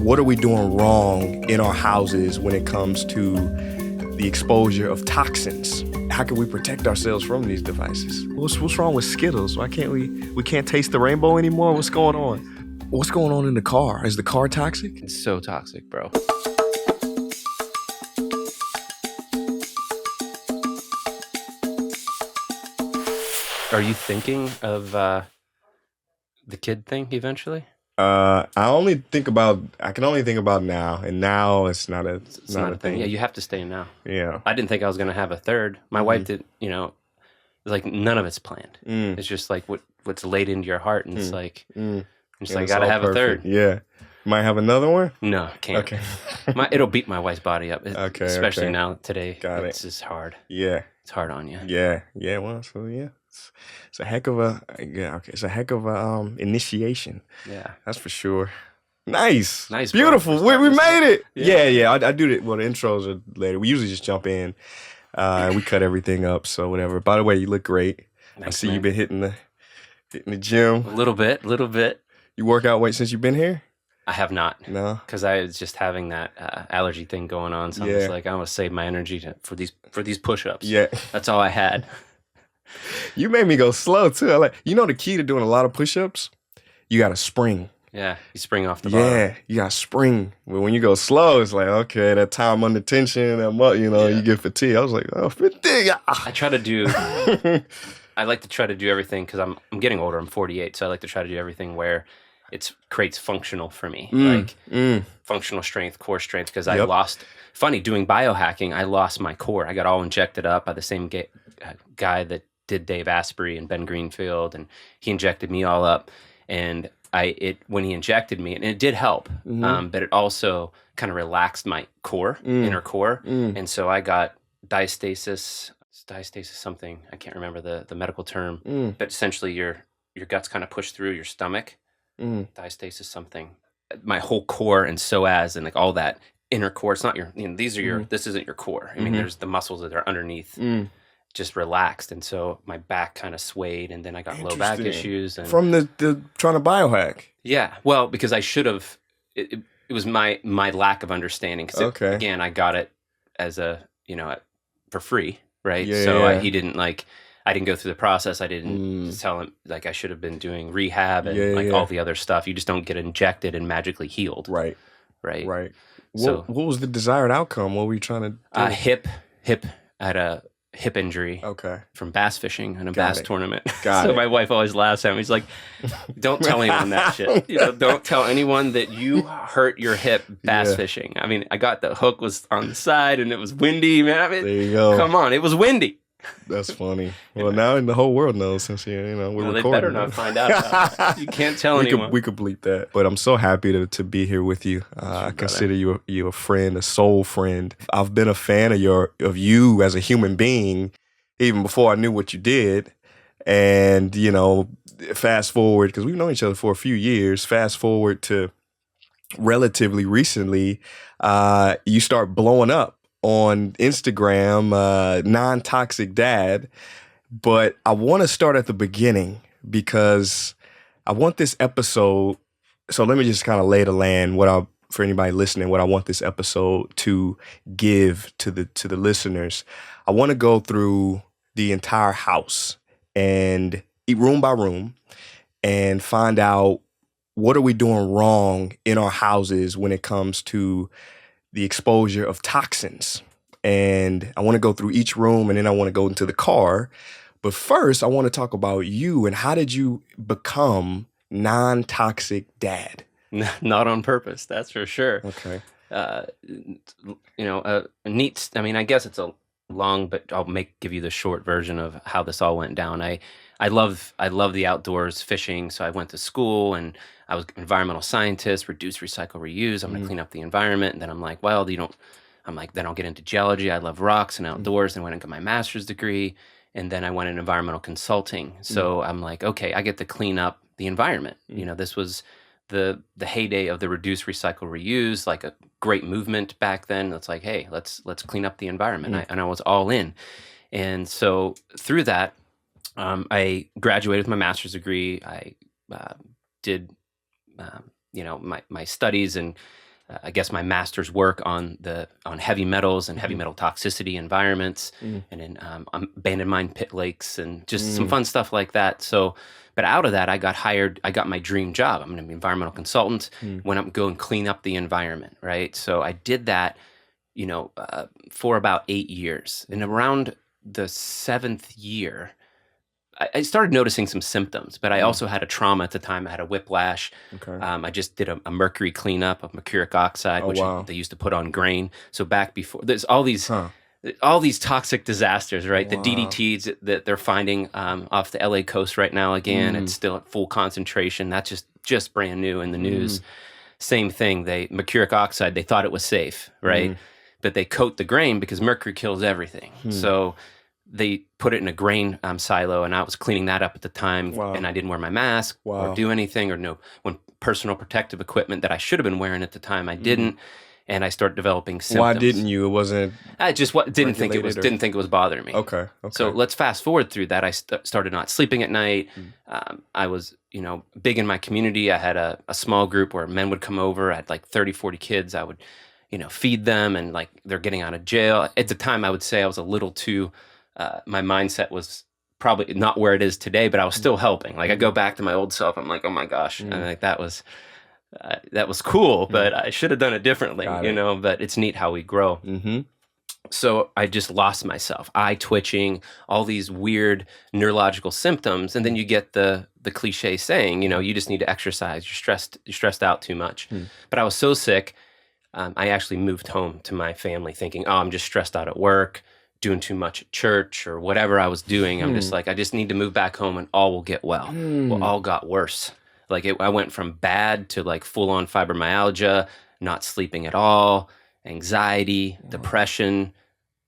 what are we doing wrong in our houses when it comes to the exposure of toxins? How can we protect ourselves from these devices? What's wrong with Skittles? Why can't we can't taste the rainbow anymore? What's going on? What's going on in the car? Is the car toxic? It's so toxic, bro. Are you thinking of the kid thing eventually? I can only think about now, and now it's not a thing. Yeah, you have to stay now. Yeah. I didn't think I was going to have a third. My wife did, it's like none of it's planned. It's just like what's laid into your heart, and it's like, I got to have a third. Yeah. Might have another one? No, can't. Okay. It'll beat my wife's body up. Especially now, today. Got it's just hard. Yeah. It's hard on you. Yeah. Yeah. Well, so yeah. It's a heck of a initiation. Yeah. That's for sure. Nice. Beautiful. We made it. Yeah. I do it. Well, the intros are later. We usually just jump in and we cut everything up. So whatever. By the way, you look great. Thanks, I see man. you've been hitting the gym. A little bit. You work out since you've been here? I have not. No. Because I was just having that allergy thing going on. So I was like, I want to save my energy for these push-ups. Yeah. That's all I had. You made me go slow too. The key to doing a lot of push-ups, you got to spring. Yeah, you spring off the bar. Yeah, you got to spring. But when you go slow, it's like, okay, that time under tension, you get fatigue. I was like, fatigue. I try to do, I like to try to do everything because I'm getting older. I'm 48, so I like to try to do everything where it creates functional for me, functional strength, core strength, because I lost, doing biohacking, I lost my core. I got all injected up by the same guy that did Dave Asprey and Ben Greenfield, and he injected me all up. And when he injected me, and it did help, but it also kind of relaxed my core, inner core. And so I got diastasis something, I can't remember the medical term, but essentially your guts kind of push through your stomach. Diastasis something. My whole core and psoas and like all that inner core. It's not these are this isn't your core. I mean, there's the muscles that are underneath. Just relaxed, and so my back kind of swayed, and then I got low back issues. And from the trying to biohack. Yeah, well, because I should have. It was my lack of understanding. Cause again, I got it as for free, right? Yeah, he didn't I didn't go through the process. I didn't tell him I should have been doing rehab and all the other stuff. You just don't get injected and magically healed. Right. So what was the desired outcome? What were you trying to do? Hip. I had a hip injury from bass fishing in a bass tournament. So my wife always laughs at me. She's like, don't tell anyone that shit. Don't tell anyone that you hurt your hip bass fishing. I mean, I got the hook was on the side and it was windy, man. I mean, there you go. Come on, it was windy. That's funny. Well, now the whole world knows since we're recording. They better not find out about it. You can't tell anyone. We could bleep that. But I'm so happy to be here with you. I consider you a friend, a soul friend. I've been a fan of you as a human being even before I knew what you did. And, fast forward, because we've known each other for a few years, fast forward to relatively recently, you start blowing up on Instagram, NonToxicDad. But I want to start at the beginning because I want this episode. So let me just kind of lay the land for anybody listening, what I want this episode to give to the listeners. I want to go through the entire house and eat room by room and find out what are we doing wrong in our houses when it comes to the exposure of toxins. And I want to go through each room and then I want to go into the car. But first, I want to talk about you and how did you become Non-Toxic Dad? Not on purpose, that's for sure. Okay. Neat. I mean, I guess it's a long, but I'll give you the short version of how this all went down. I love the outdoors, fishing. So I went to school and I was an environmental scientist, reduce, recycle, reuse. I'm going to clean up the environment. And then I'm like, well, then I'll get into geology. I love rocks and outdoors. And went and got my master's degree. And then I went in environmental consulting. So I'm like, okay, I get to clean up the environment. This was the heyday of the reduce, recycle, reuse, like a great movement back then. It's like, hey, let's clean up the environment. And I was all in. And so through that, I graduated with my master's degree. I did, my studies and I guess my master's work on heavy metals and heavy metal toxicity environments, and in abandoned mine pit lakes, and just some fun stuff like that. So, but out of that, I got hired. I got my dream job. I'm an environmental consultant. Went up and go and clean up the environment, right? So I did that, for about 8 years, and around the 7th year, I started noticing some symptoms, but I also had a trauma at the time. I had a whiplash. Okay. I just did a mercury cleanup of mercuric oxide, which they used to put on grain. So back before, there's all these toxic disasters, right? The DDTs that they're finding off the LA coast right now. Again, it's still at full concentration. That's just brand new in the news. Same thing. Mercuric oxide, they thought it was safe, right? But they coat the grain because mercury kills everything. So they put it in a grain silo, and I was cleaning that up at the time, and I didn't wear my mask or do anything, or when personal protective equipment that I should have been wearing at the time, I didn't, and I started developing symptoms. Why didn't you? It wasn't. I just didn't think it was bothering me. Okay. So let's fast forward through that. I started not sleeping at night. I was, big in my community. I had a small group where men would come over. I had like 30, 40 kids. I would, feed them, and like they're getting out of jail. At the time, I would say I was a little too. My mindset was probably not where it is today, but I was still helping. Like I go back to my old self, I'm like, oh my gosh, and like that was cool, but I should have done it differently, But it's neat how we grow. So I just lost myself, eye twitching, all these weird neurological symptoms, and then you get the cliche saying, you just need to exercise. You're stressed out too much. But I was so sick, I actually moved home to my family, thinking, oh, I'm just stressed out at work, doing too much at church or whatever I was doing. I'm just like, I just need to move back home and all will get well. Well, all got worse. Like I went from bad to like full on fibromyalgia, not sleeping at all, anxiety, depression,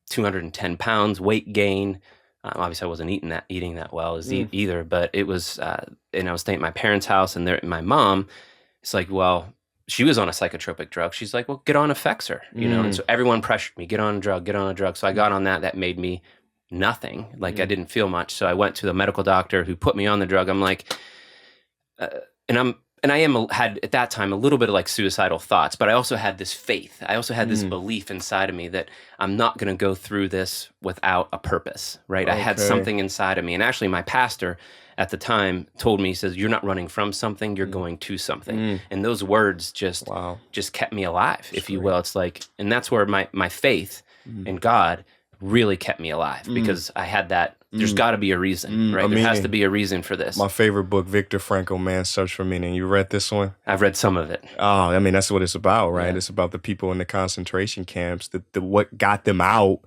210 pounds, weight gain. Obviously I wasn't eating that well either, but it was, and I was staying at my parents' house, and my mom, it's like, well, she was on a psychotropic drug. She's like, well, get on Effexor, And so everyone pressured me, get on a drug. So I got on that. That made me nothing. Like I didn't feel much. So I went to the medical doctor who put me on the drug. I'm like, had at that time a little bit of like suicidal thoughts, but I also had this faith. I also had this belief inside of me that I'm not going to go through this without a purpose, right? Okay. I had something inside of me. And actually my pastor at the time told me, he says, you're not running from something, you're going to something. And those words just kept me alive, if you will. It's like, and that's where my faith in God really kept me alive, because I had that, there's got to be a reason, right? There has to be a reason for this. My favorite book, Viktor Frankl, Man's Search for Meaning. You read this one? I've read some of it. Oh, that's what it's about, right? Yeah. It's about the people in the concentration camps, what got them out,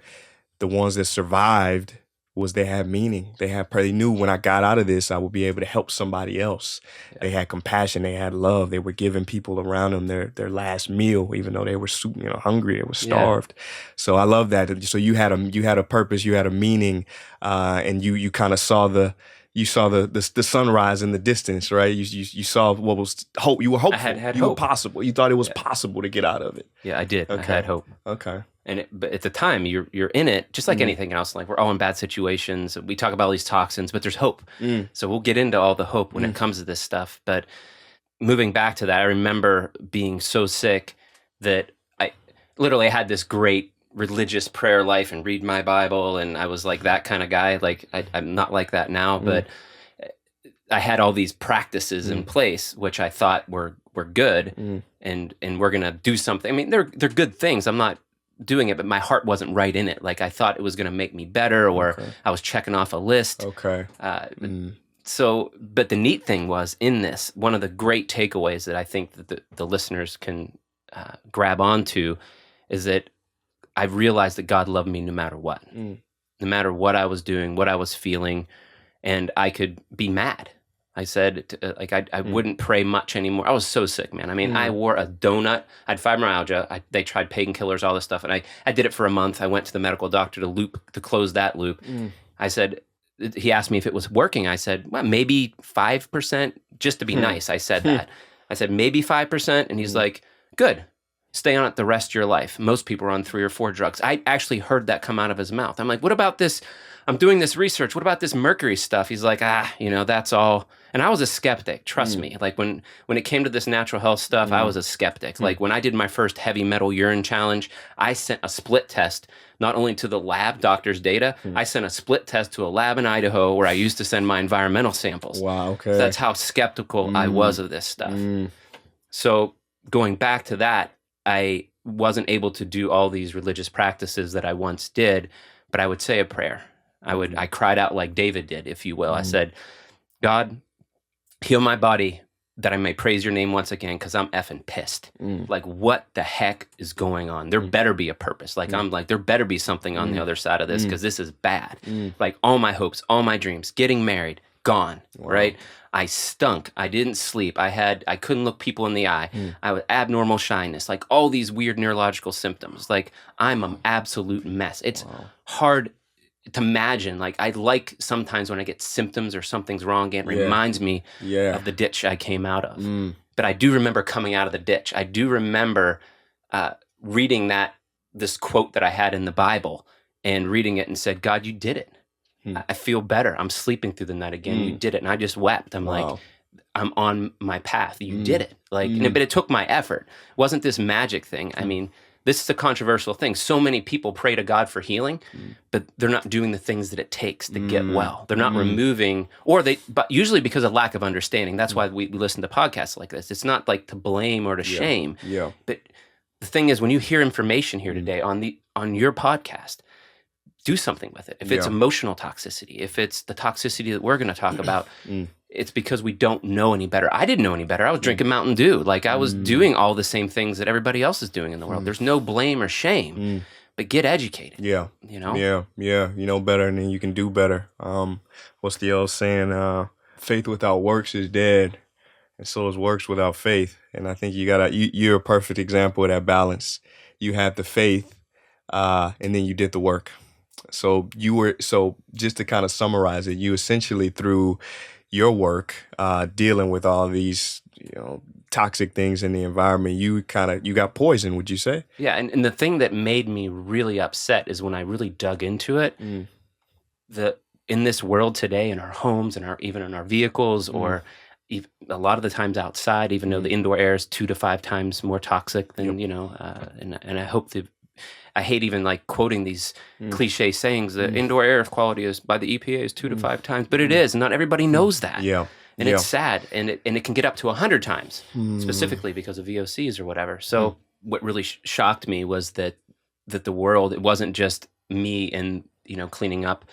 the ones that survived, was they had meaning. They knew when I got out of this, I would be able to help somebody else. Yeah. They had compassion. They had love. They were giving people around them their last meal, even though they were hungry. They were starved. Yeah. So I love that. So you had a purpose. You had a meaning, and you kind of saw the sunrise in the distance, right? You saw what was hope. You were hopeful. I had you hope. Were possible. You thought it was possible to get out of it. Yeah, I did. Okay. I had hope. Okay. But at the time, you're in it, just like anything else. Like we're all in bad situations. We talk about all these toxins, but there's hope. So we'll get into all the hope when it comes to this stuff. But moving back to that, I remember being so sick that I literally had this great religious prayer life and read my Bible, and I was like that kind of guy. Like I'm not like that now, but I had all these practices in place, which I thought were good, and we're gonna do something. I mean, they're good things. I'm not doing it, but my heart wasn't right in it. Like I thought it was going to make me better, or I was checking off a list. Okay. So, but the neat thing was in this, one of the great takeaways that I think that the listeners can grab onto is that I realized that God loved me no matter what, no matter what I was doing, what I was feeling, and I could be mad. I said, I wouldn't pray much anymore. I was so sick, man. I mean, I wore a donut. I had fibromyalgia. They tried painkillers, all this stuff. And I did it for a month. I went to the medical doctor to close that loop. I said, he asked me if it was working. I said, well, maybe 5%, just to be nice. I said that. I said, maybe 5%. And he's like, good. Stay on it the rest of your life. Most people are on 3 or 4 drugs. I actually heard that come out of his mouth. I'm like, what about this? I'm doing this research. What about this Mercury stuff? He's like, that's all. And I was a skeptic, trust me. Like when it came to this natural health stuff, I was a skeptic. Like when I did my first heavy metal urine challenge, I sent a split test, not only to the lab, doctor's data, I sent a split test to a lab in Idaho where I used to send my environmental samples. Wow, okay. So that's how skeptical I was of this stuff. So going back to that, I wasn't able to do all these religious practices that I once did, but I would say a prayer. I cried out like David did, if you will. I said, God, heal my body that I may praise your name once again, because I'm effing pissed. Like, what the heck is going on? There better be a purpose. Like, I'm like, there better be something on the other side of this, because this is bad. Like, all my hopes, all my dreams, getting married, gone, right? I stunk. I didn't sleep. I couldn't look people in the eye. I was abnormal shyness, like all these weird neurological symptoms. Like, I'm an absolute mess. It's hard to imagine. Like, I like sometimes when I get symptoms or something's wrong, it reminds me of the ditch I came out of. But I do remember coming out of the ditch. I do remember reading this quote that I had in the Bible and reading it and said, God, you did it. I feel better. I'm sleeping through the night again. You did it. And I just wept. I'm like, I'm on my path. You did it. Like, but it took my effort. It wasn't this magic thing. I mean, this is a controversial thing. So many people pray to God for healing, but they're not doing the things that it takes to get well. They're not removing, but usually because of lack of understanding. That's why we listen to podcasts like this. It's not like to blame or to shame. Yeah. But the thing is, when you hear information here today on your podcast, do something with it. If it's emotional toxicity, if it's the toxicity that we're going to talk about, it's because we don't know any better. I didn't know any better. I was drinking Mountain Dew. Like, I was doing all the same things that everybody else is doing in the world. There's no blame or shame, but get educated. Yeah. You know? Yeah. You know better, and then you can do better. What's the old saying? Faith without works is dead, and so is works without faith. And I think you're a perfect example of that balance. You had the faith, and then you did the work. So just to kind of summarize it, you essentially, through your work, dealing with all these, toxic things in the environment, you got poisoned, would you say? Yeah. And the thing that made me really upset is when I really dug into it, in this world today, in our homes and even in our vehicles, or even a lot of the times outside, even though the indoor air is 2 to 5 times more toxic than, and I hope I hate even like quoting these cliche sayings that indoor air quality is by the EPA is 2 to 5 times, but it is. Not everybody knows that. Yeah. And it's sad. And it can get up to 100 times, specifically because of VOCs or whatever. So what really shocked me was that the world, it wasn't just me and, cleaning up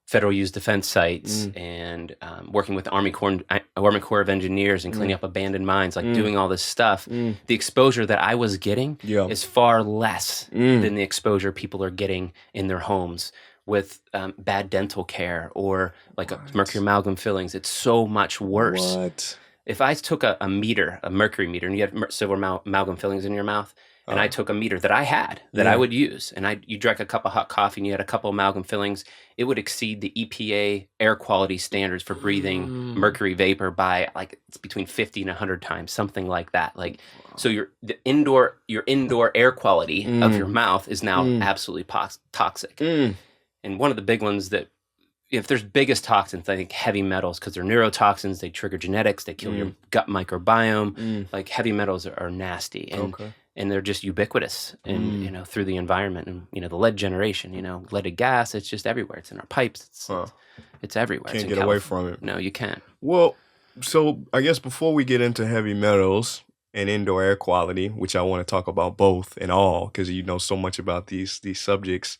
federal use defense sites and working with the Army Corps of Engineers and cleaning up abandoned mines, like doing all this stuff. The exposure that I was getting is far less than the exposure people are getting in their homes with bad dental care or like mercury amalgam fillings. It's so much worse. What? If I took a mercury meter, and you have silver amalgam fillings in your mouth, and I took a meter that I had, that I would use, and you drank a cup of hot coffee and you had a couple amalgam fillings, it would exceed the EPA air quality standards for breathing mercury vapor by like it's between 50 and 100 times, something like that. Like, so your indoor air quality of your mouth is now absolutely toxic. And one of the big ones that, if there's biggest toxins, I think heavy metals, because they're neurotoxins, they trigger genetics, they kill your gut microbiome. Like, heavy metals are nasty. And they're just ubiquitous and through the environment. And the lead generation, leaded gas, it's just everywhere. It's in our pipes. It's everywhere. Can't get away from it. No, you can't. Well, so I guess before we get into heavy metals and indoor air quality, which I want to talk about both and all, because you know so much about these subjects,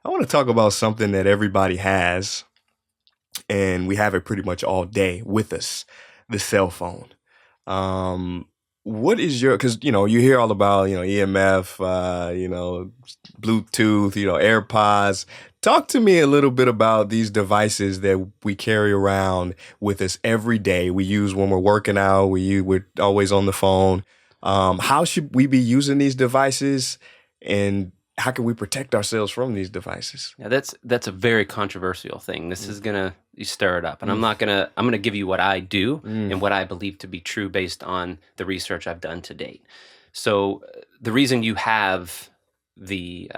I want to talk about something that everybody has, and we have it pretty much all day with us: the cell phone. What is because you hear all about EMF, Bluetooth, AirPods. Talk to me a little bit about these devices that we carry around with us every day. We use when we're working out. We're always on the phone. How should we be using these devices, and how can we protect ourselves from these devices? Yeah, that's a very controversial thing. This is gonna stir it up, and I'm gonna give you what I do and what I believe to be true based on the research I've done to date. So the reason you have the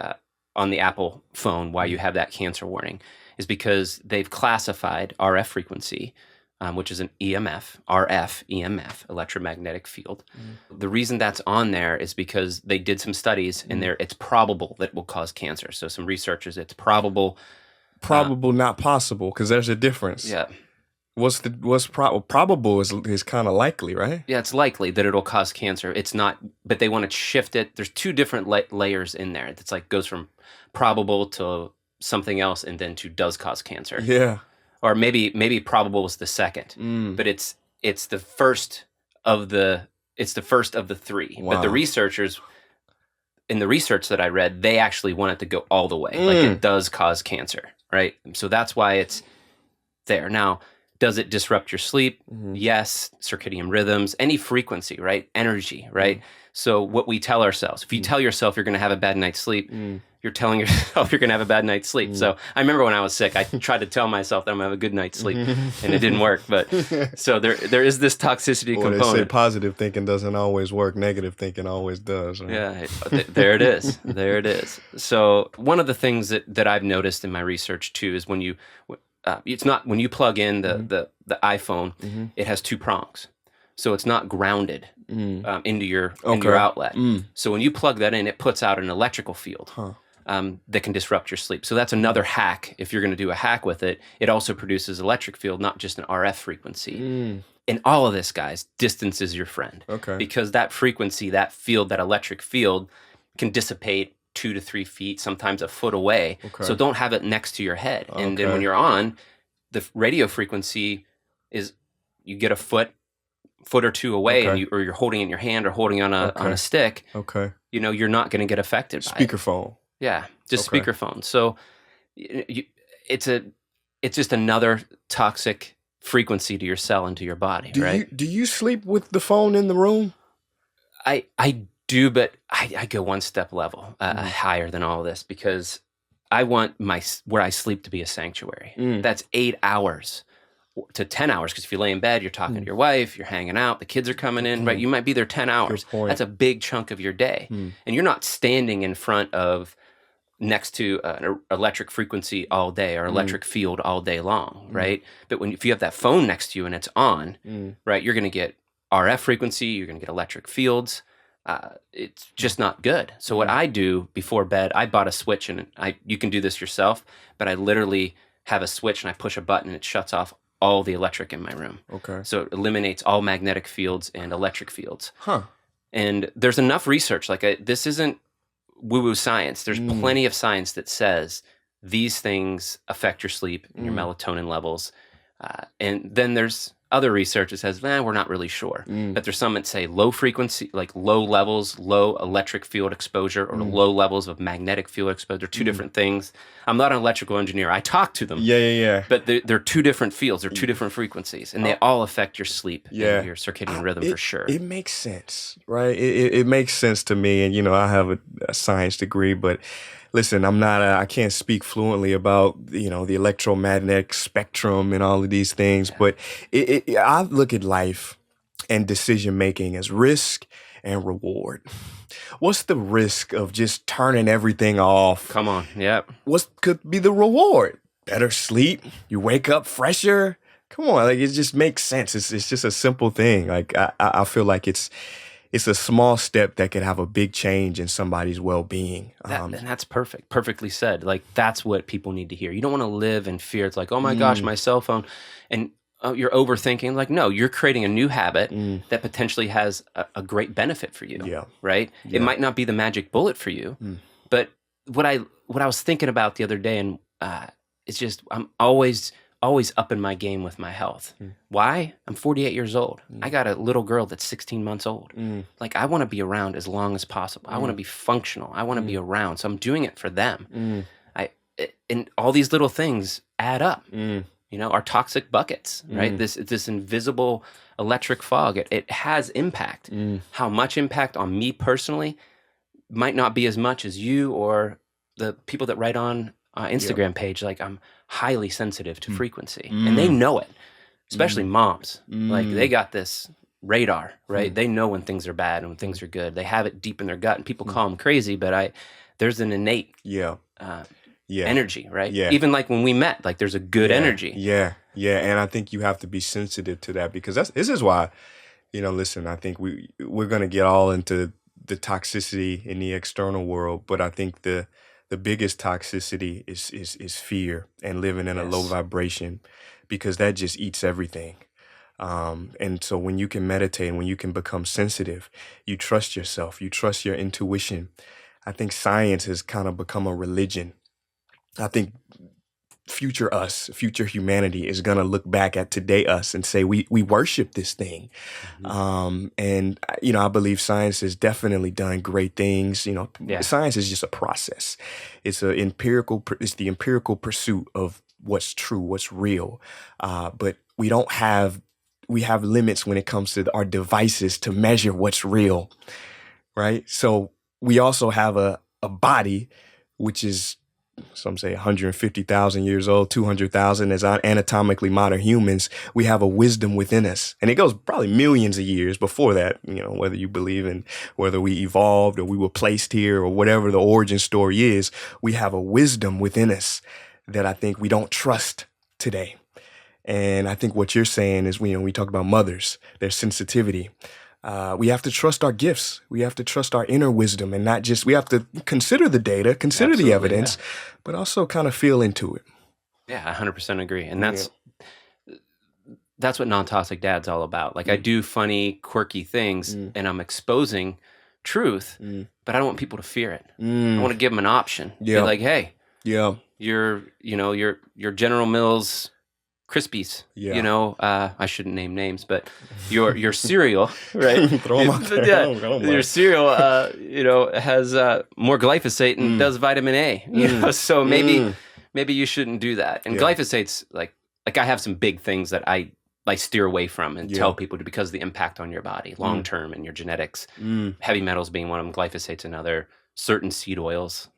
on the Apple phone, why you have that cancer warning, is because they've classified RF frequency which is an EMF, RF EMF, electromagnetic field. The reason that's on there is because they did some studies and it's probable that it will cause cancer. So some researchers, it's probable. Probable, not possible, because there's a difference. Yeah. Probable is kind of likely, right? Yeah, it's likely that it'll cause cancer. It's not, but they want to shift it. There's two different layers in there. It's like goes from probable to something else and then to does cause cancer. Yeah. Or maybe probable was the second, but it's the first of the three. Wow. But the researchers, in the research that I read, they actually want it to go all the way. Like it does cause cancer, right? So that's why it's there. Now, does it disrupt your sleep? Yes. Circadian rhythms, any frequency, right? Energy, right? So what we tell ourselves, if you tell yourself you're going to have a bad night's sleep, you're telling yourself you're going to have a bad night's sleep. So I remember when I was sick, I tried to tell myself that I'm going to have a good night's sleep and it didn't work. But so there is this toxicity component. They say positive thinking doesn't always work. Negative thinking always does. Right? Yeah, there it is. There it is. So one of the things that I've noticed in my research too is when you plug in the iPhone, it has two prongs. So it's not grounded into your outlet. So when you plug that in, it puts out an electrical field that can disrupt your sleep. So that's another hack. If you're going to do a hack with it, it also produces electric field, not just an RF frequency. And all of this, guys, distance is your friend. Okay. Because that frequency, that field, that electric field can dissipate 2 to 3 feet, sometimes a foot away. Okay. So don't have it next to your head. Okay. And then when you're on, the radio frequency is you get a foot or two away, and you're holding it in your hand or holding on a stick. Okay. You're not going to get affected by it. Speakerphone. Yeah, just speakerphone. So it's just another toxic frequency to your cell and to your body, right? Do you sleep with the phone in the room? I do, but I go one step level higher than all of this because I want where I sleep to be a sanctuary. That's 8 hours to 10 hours, because if you lay in bed, you're talking to your wife, you're hanging out, the kids are coming in, right? You might be there 10 hours. That's a big chunk of your day. And you're not standing in front of next to an electric frequency all day or electric field all day long, right? But if you have that phone next to you and it's on, right, you're going to get RF frequency, you're going to get electric fields. It's just not good. So what I do before bed, I bought a switch, and you can do this yourself, but I literally have a switch and I push a button and it shuts off all the electric in my room. Okay. So it eliminates all magnetic fields and electric fields. Huh. And there's enough research. This isn't woo-woo science. There's plenty of science that says these things affect your sleep and your melatonin levels. And then there's other research that says, we're not really sure. But there's some that say low frequency, like low levels, low electric field exposure, or low levels of magnetic field exposure, two different things. I'm not an electrical engineer. I talk to them. Yeah. But they're two different fields. They're two different frequencies, and they all affect your sleep and your circadian rhythm for sure. It makes sense, right? It makes sense to me. And, I have a science degree, but listen, I can't speak fluently about, the electromagnetic spectrum and all of these things, but I look at life and decision-making as risk and reward. What's the risk of just turning everything off? Come on, yep. What could be the reward? Better sleep? You wake up fresher? Come on, it just makes sense. It's just a simple thing. I feel like it's a small step that could have a big change in somebody's well-being. And that's perfect. Perfectly said. That's what people need to hear. You don't want to live in fear. It's like, oh my gosh, my cell phone. And you're overthinking. No, you're creating a new habit that potentially has a great benefit for you. Yeah. Right? Yeah. It might not be the magic bullet for you. But what I was thinking about the other day, and it's just, I'm always up in my game with my health. Why? I'm 48 years old. I got a little girl that's 16 months old. I want to be around as long as possible. I want to be functional. I want to be around. So I'm doing it for them. And all these little things add up. Our toxic buckets, right? This invisible electric fog. It has impact. How much impact on me personally might not be as much as you or the people that write on Instagram page. I'm highly sensitive to frequency, and they know it, especially moms. They got this radar, right? They know when things are bad and when things are good. They have it deep in their gut, and people call them crazy, but there's an innate energy, right? Yeah. Even like when we met, like there's a good energy. Yeah. Yeah. And I think you have to be sensitive to that, because this is why, listen, I think we're going to get all into the toxicity in the external world, but I think the biggest toxicity is fear and living in a low vibration, because that just eats everything. And so when you can meditate and when you can become sensitive, you trust yourself, you trust your intuition. I think science has kind of become a religion. I think future humanity is going to look back at today us and say, we worship this thing. And, I believe science has definitely done great things. Science is just a process. It's the empirical pursuit of what's true, what's real. But we have limits when it comes to our devices to measure what's real, right? So we also have a body, which is, some say 150,000 years old, 200,000 as anatomically modern humans. We have a wisdom within us. And it goes probably millions of years before that, whether you believe in whether we evolved or we were placed here or whatever the origin story is, we have a wisdom within us that I think we don't trust today. And I think what you're saying is, we talk about mothers, their sensitivity. We have to trust our gifts. We have to trust our inner wisdom, and not just, we have to consider the data, consider the evidence, but also kind of feel into it. Yeah, I 100% agree. And that's what Non-Toxic Dad's all about. Like I do funny, quirky things and I'm exposing truth, but I don't want people to fear it. I want to give them an option. Be like, hey, your General Mills Krispies, I shouldn't name names, but your cereal, right? Throw them out there. Your cereal, has more glyphosate and does vitamin A, so maybe you shouldn't do that. And glyphosate's like I have some big things that I steer away from and tell people to, because of the impact on your body long term and your genetics. Heavy metals being one of them, glyphosate's another. Certain seed oils,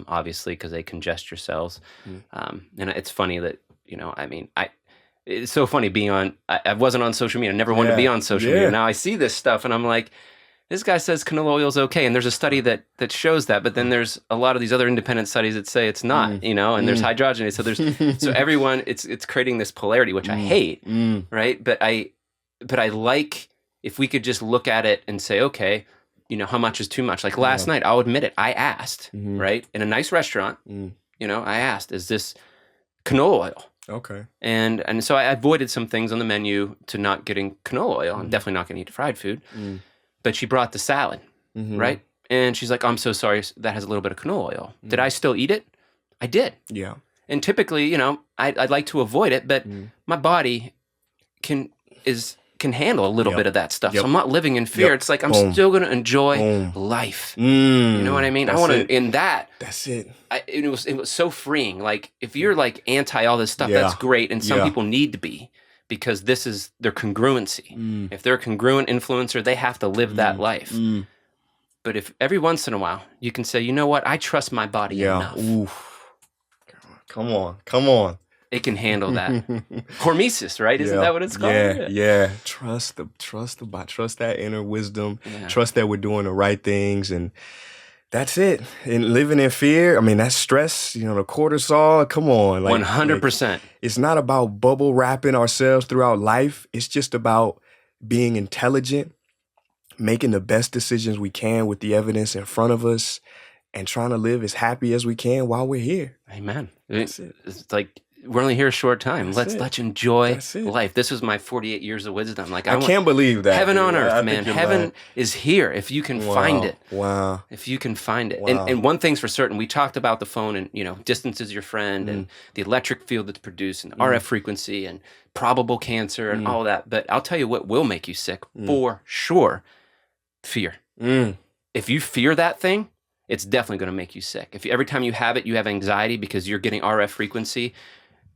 obviously, because they congest your cells. And it's funny that it's so funny being on. I wasn't on social media. I never wanted to be on social media. Now I see this stuff and I'm like, this guy says canola oil is okay, and there's a study that shows that. But then there's a lot of these other independent studies that say it's not. And there's hydrogenated. So everyone, it's creating this polarity, which I hate, right? But I like if we could just look at it and say, okay, how much is too much? Like last night, I'll admit it, I asked, right, in a nice restaurant, I asked, is this canola oil? Okay. And so I avoided some things on the menu to not getting canola oil. I'm definitely not going to eat fried food. But she brought the salad, right? And she's like, I'm so sorry, that has a little bit of canola oil. Did I still eat it? I did. Yeah. And typically, I'd like to avoid it, but my body can handle a little bit of that stuff. So I'm not living in fear. It's like I'm still going to enjoy life. You know what I mean? I want to, in that. That's it. It was so freeing. Like if you're like anti all this stuff, that's great. And some people need to be, because this is their congruency. If they're a congruent influencer, they have to live that life. But if every once in a while you can say, you know what? I trust my body enough. Oof. Come on. It can handle that. Hormesis, right? Isn't that what it's called? Yeah. Trust the body. Trust that inner wisdom. Trust that we're doing the right things, and that's it. And living in fear, that's stress. The cortisol. Come on, 100%. It's not about bubble wrapping ourselves throughout life. It's just about being intelligent, making the best decisions we can with the evidence in front of us, and trying to live as happy as we can while we're here. Amen. It's like, we're only here a short time. Let's enjoy life. This was my 48 years of wisdom. Like I can't believe that. Heaven on earth, man. Heaven is here if you can find it. Wow. If you can find it. Wow. And one thing's for certain, we talked about the phone and, distance is your friend and the electric field that's produced and the RF frequency and probable cancer and all that. But I'll tell you what will make you sick for sure. Fear. If you fear that thing, it's definitely going to make you sick. If every time you have it, you have anxiety because you're getting RF frequency,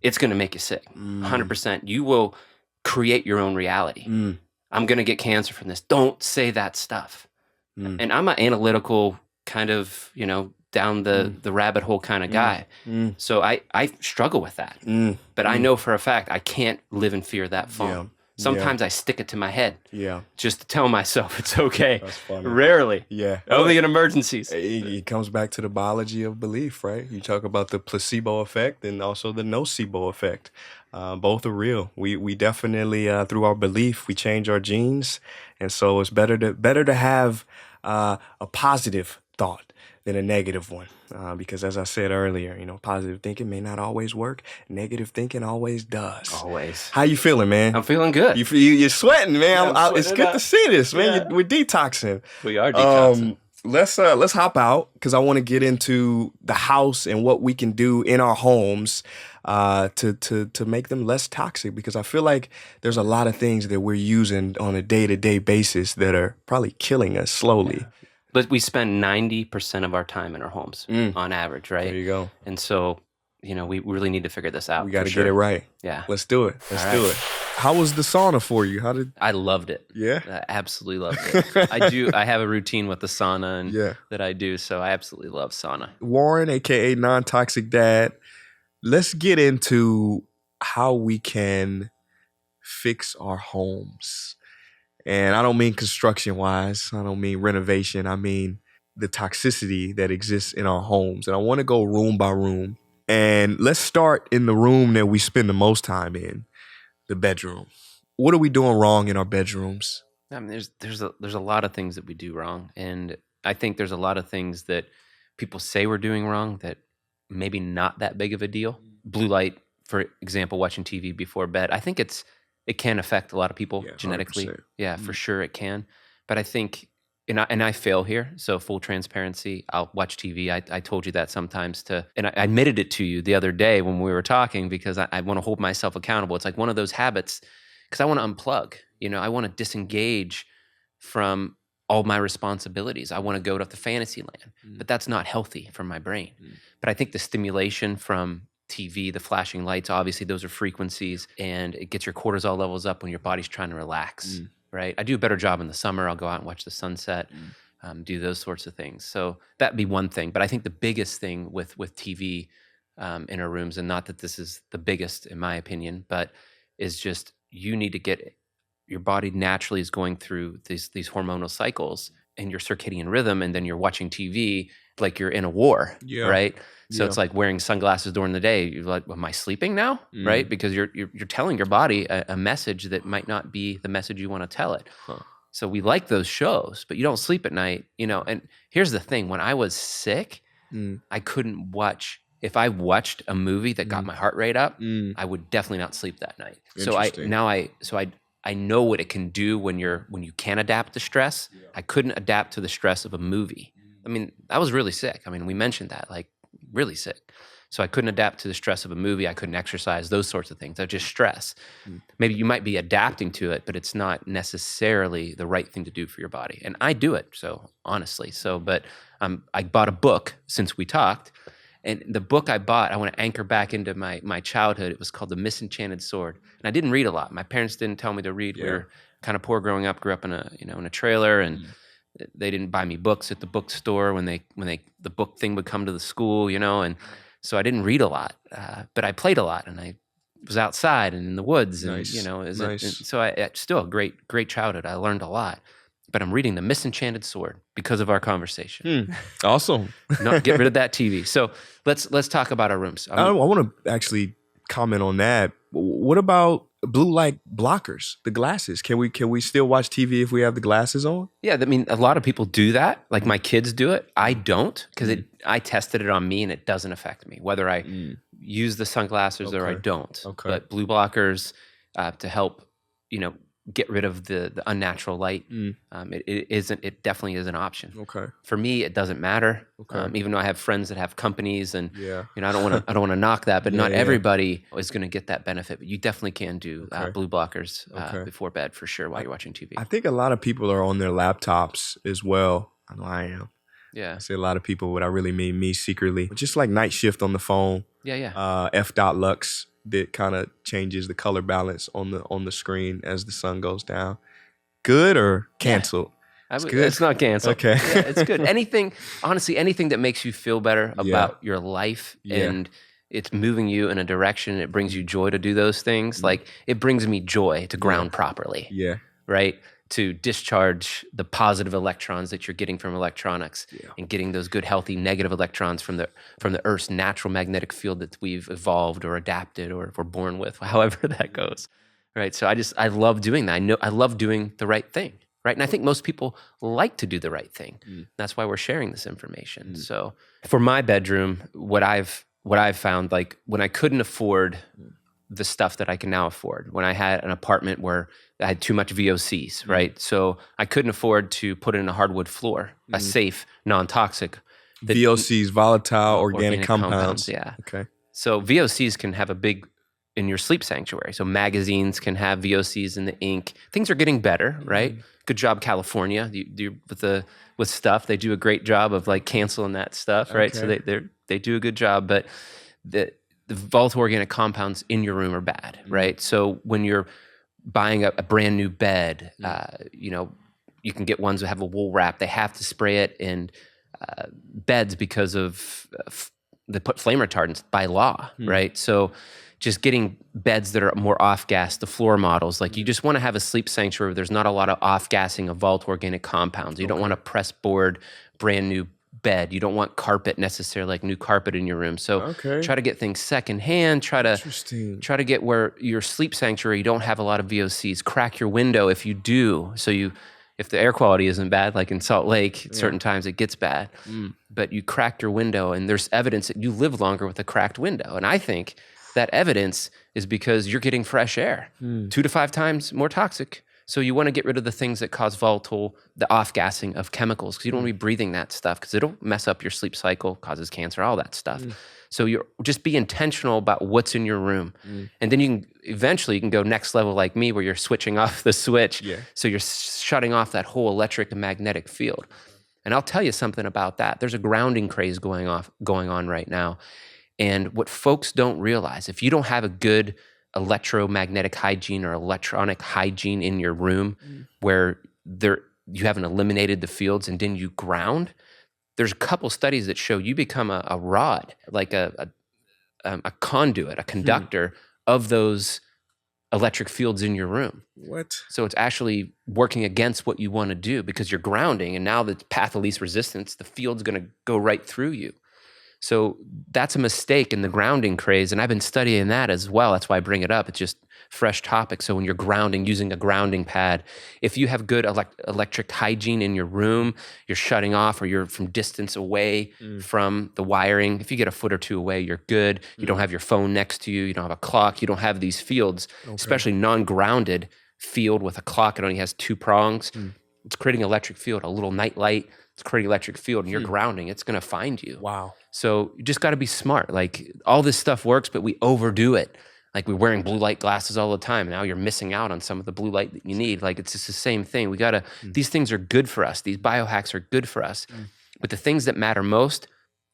it's going to make you sick. 100%. You will create your own reality. I'm going to get cancer from this. Don't say that stuff. And I'm an analytical kind of, down the rabbit hole kind of guy. So I struggle with that. But I know for a fact I can't live in fear that phone. Sometimes I stick it to my head. Yeah. Just to tell myself it's okay. That's funny. Rarely. Yeah. Only in emergencies. It comes back to the biology of belief, right? You talk about the placebo effect and also the nocebo effect. Both are real. We definitely, through our belief, we change our genes. And so it's better to have a positive thought than a negative one. Because as I said earlier, positive thinking may not always work. Negative thinking always does. Always. How you feeling, man? I'm feeling good. You're sweating, man. Yeah, it's good to see this, man. Yeah. We're detoxing. We are detoxing. Let's hop out because I want to get into the house and what we can do in our homes to make them less toxic, because I feel like there's a lot of things that we're using on a day-to-day basis that are probably killing us slowly. Yeah. But we spend 90% of our time in our homes on average, right? There you go. And so, we really need to figure this out. We got to get it right. Yeah. Let's do it. Let's do it. How was the sauna for you? I loved it. Yeah? I absolutely loved it. I have a routine with the sauna and that I do, so I absolutely love sauna. Warren, a.k.a. NonToxicDad, let's get into how we can fix our homes. And I don't mean construction-wise. I don't mean renovation. I mean the toxicity that exists in our homes. And I want to go room by room. And let's start in the room that we spend the most time in, the bedroom. What are we doing wrong in our bedrooms? I mean, there's a lot of things that we do wrong. And I think there's a lot of things that people say we're doing wrong that maybe not that big of a deal. Blue light, for example, watching TV before bed. I think it can affect a lot of people genetically. 100%. Yeah, for sure it can. But I think, and I fail here, so full transparency, I'll watch TV. I told you that sometimes and I admitted it to you the other day when we were talking, because I want to hold myself accountable. It's like one of those habits, because I want to unplug. I want to disengage from all my responsibilities. I want to go to the fantasy land, but that's not healthy for my brain. But I think the stimulation from TV, the flashing lights, obviously those are frequencies, and it gets your cortisol levels up when your body's trying to relax, right? I do a better job in the summer. I'll go out and watch the sunset, do those sorts of things. So that'd be one thing. But I think the biggest thing with TV in our rooms, and not that this is the biggest in my opinion, but is just you need to get, your body naturally is going through these hormonal cycles and your circadian rhythm, and then you're watching TV like you're in a war, right? So it's like wearing sunglasses during the day. You're like, am I sleeping now? Right? Because you're telling your body a message that might not be the message you want to tell it. So we like those shows, but you don't sleep at night, And here's the thing: when I was sick, I couldn't watch. If I watched a movie that got my heart rate up, I would definitely not sleep that night. So I know what it can do when you can adapt to stress. I couldn't adapt to the stress of a movie. I mean, I was really sick. I mean, we mentioned that, like really sick. So I couldn't adapt to the stress of a movie. I couldn't exercise, those sorts of things. That's just stress. Maybe you might be adapting to it, but it's not necessarily the right thing to do for your body. And I do it, so honestly. But I bought a book since we talked. And the book I bought, I want to anchor back into my childhood. It was called The Misenchanted Sword. And I didn't read a lot. My parents didn't tell me to read. We were kind of poor growing up. Grew up in a trailer, and they didn't buy me books at the bookstore when the book thing would come to the school, and so I didn't read a lot. But I played a lot, and I was outside and in the woods, and so I still a great childhood. I learned a lot. But I'm reading The Misenchanted Sword because of our conversation. Awesome. Get rid of that TV. So let's talk about our rooms. I want to actually comment on that. What about blue light blockers, the glasses? Can we still watch TV if we have the glasses on? Yeah, I mean, a lot of people do that. Like my kids do it. I don't, because I tested it on me and it doesn't affect me, whether I use the sunglasses or I don't. Okay. But blue blockers to help, get rid of the unnatural light. It definitely is an option. Okay. For me, it doesn't matter. Okay. Even though I have friends that have companies, and I don't want to knock that, but not everybody is going to get that benefit. But you definitely can do blue blockers before bed for sure while you're watching TV. I think a lot of people are on their laptops as well. I know I am. Yeah. I say a lot of people, but I really mean me secretly. Just like night shift on the phone. Yeah. F.Lux. That kind of changes the color balance on the screen as the sun goes down. Good or canceled? It's good. It's not canceled. Okay. Yeah, it's good. Anything that makes you feel better about your life and it's moving you in a direction, it brings you joy to do those things. Like it brings me joy to ground properly. Yeah. Right? To discharge the positive electrons that you're getting from electronics and getting those good, healthy, negative electrons from the Earth's natural magnetic field that we've evolved or adapted or we're born with, however that goes. Right? So I love doing that. I love doing the right thing. Right? And I think most people like to do the right thing. That's why we're sharing this information. So for my bedroom, what I've found, like when I couldn't afford the stuff that I can now afford, when I had an apartment where I had too much VOCs, right? So I couldn't afford to put in a hardwood floor, a safe, non-toxic. VOCs, volatile organic compounds. Yeah. Okay. So VOCs can have a big in your sleep sanctuary. So magazines can have VOCs in the ink. Things are getting better, right? Good job, California. You with stuff. They do a great job of like canceling that stuff, right? Okay. So they do a good job, but the volatile organic compounds in your room are bad, right? So when you're buying a brand new bed, you can get ones that have a wool wrap. They have to spray it in beds because of they put flame retardants by law, right? So just getting beds that are more off-gas, the floor models, like you just want to have a sleep sanctuary where there's not a lot of off-gassing of volatile organic compounds. You don't want a press board, brand new bed. You don't want carpet necessarily, like new carpet in your room. So try to get things secondhand. Try to get where your sleep sanctuary, you don't have a lot of VOCs. Crack your window if you do. So if the air quality isn't bad, like in Salt Lake, at certain times it gets bad, but you crack your window and there's evidence that you live longer with a cracked window. And I think that evidence is because you're getting fresh air, 2 to 5 times more toxic. So you want to get rid of the things that cause the off-gassing of chemicals, because you don't want to be breathing that stuff because it'll mess up your sleep cycle, causes cancer, all that stuff. So you just be intentional about what's in your room. And then you can go next level like me, where you're switching off the switch. So you're shutting off that whole electric and magnetic field. And I'll tell you something about that. There's a grounding craze going on right now. And what folks don't realize, if you don't have a good electromagnetic hygiene or electronic hygiene in your room where you haven't eliminated the fields and then you ground, there's a couple studies that show you become a rod, like a conduit, a conductor of those electric fields in your room. What? So it's actually working against what you want to do because you're grounding, and now the path of least resistance, the field's going to go right through you. So that's a mistake in the grounding craze, and I've been studying that as well. That's why I bring it up. It's just fresh topic. So when you're grounding, using a grounding pad, if you have good electric hygiene in your room, you're shutting off, or you're from distance away from the wiring. If you get a foot or two away, you're good. You don't have your phone next to you. You don't have a clock. You don't have these fields, especially non-grounded field with a clock. It only has 2 prongs. It's creating electric field, a little night light. It's creating electric field, and you're grounding. It's going to find you. Wow. So you just got to be smart. Like all this stuff works, but we overdo it. Like we're wearing blue light glasses all the time. Now you're missing out on some of the blue light that you need. Like it's just the same thing. We got to, these things are good for us. These biohacks are good for us. But the things that matter most,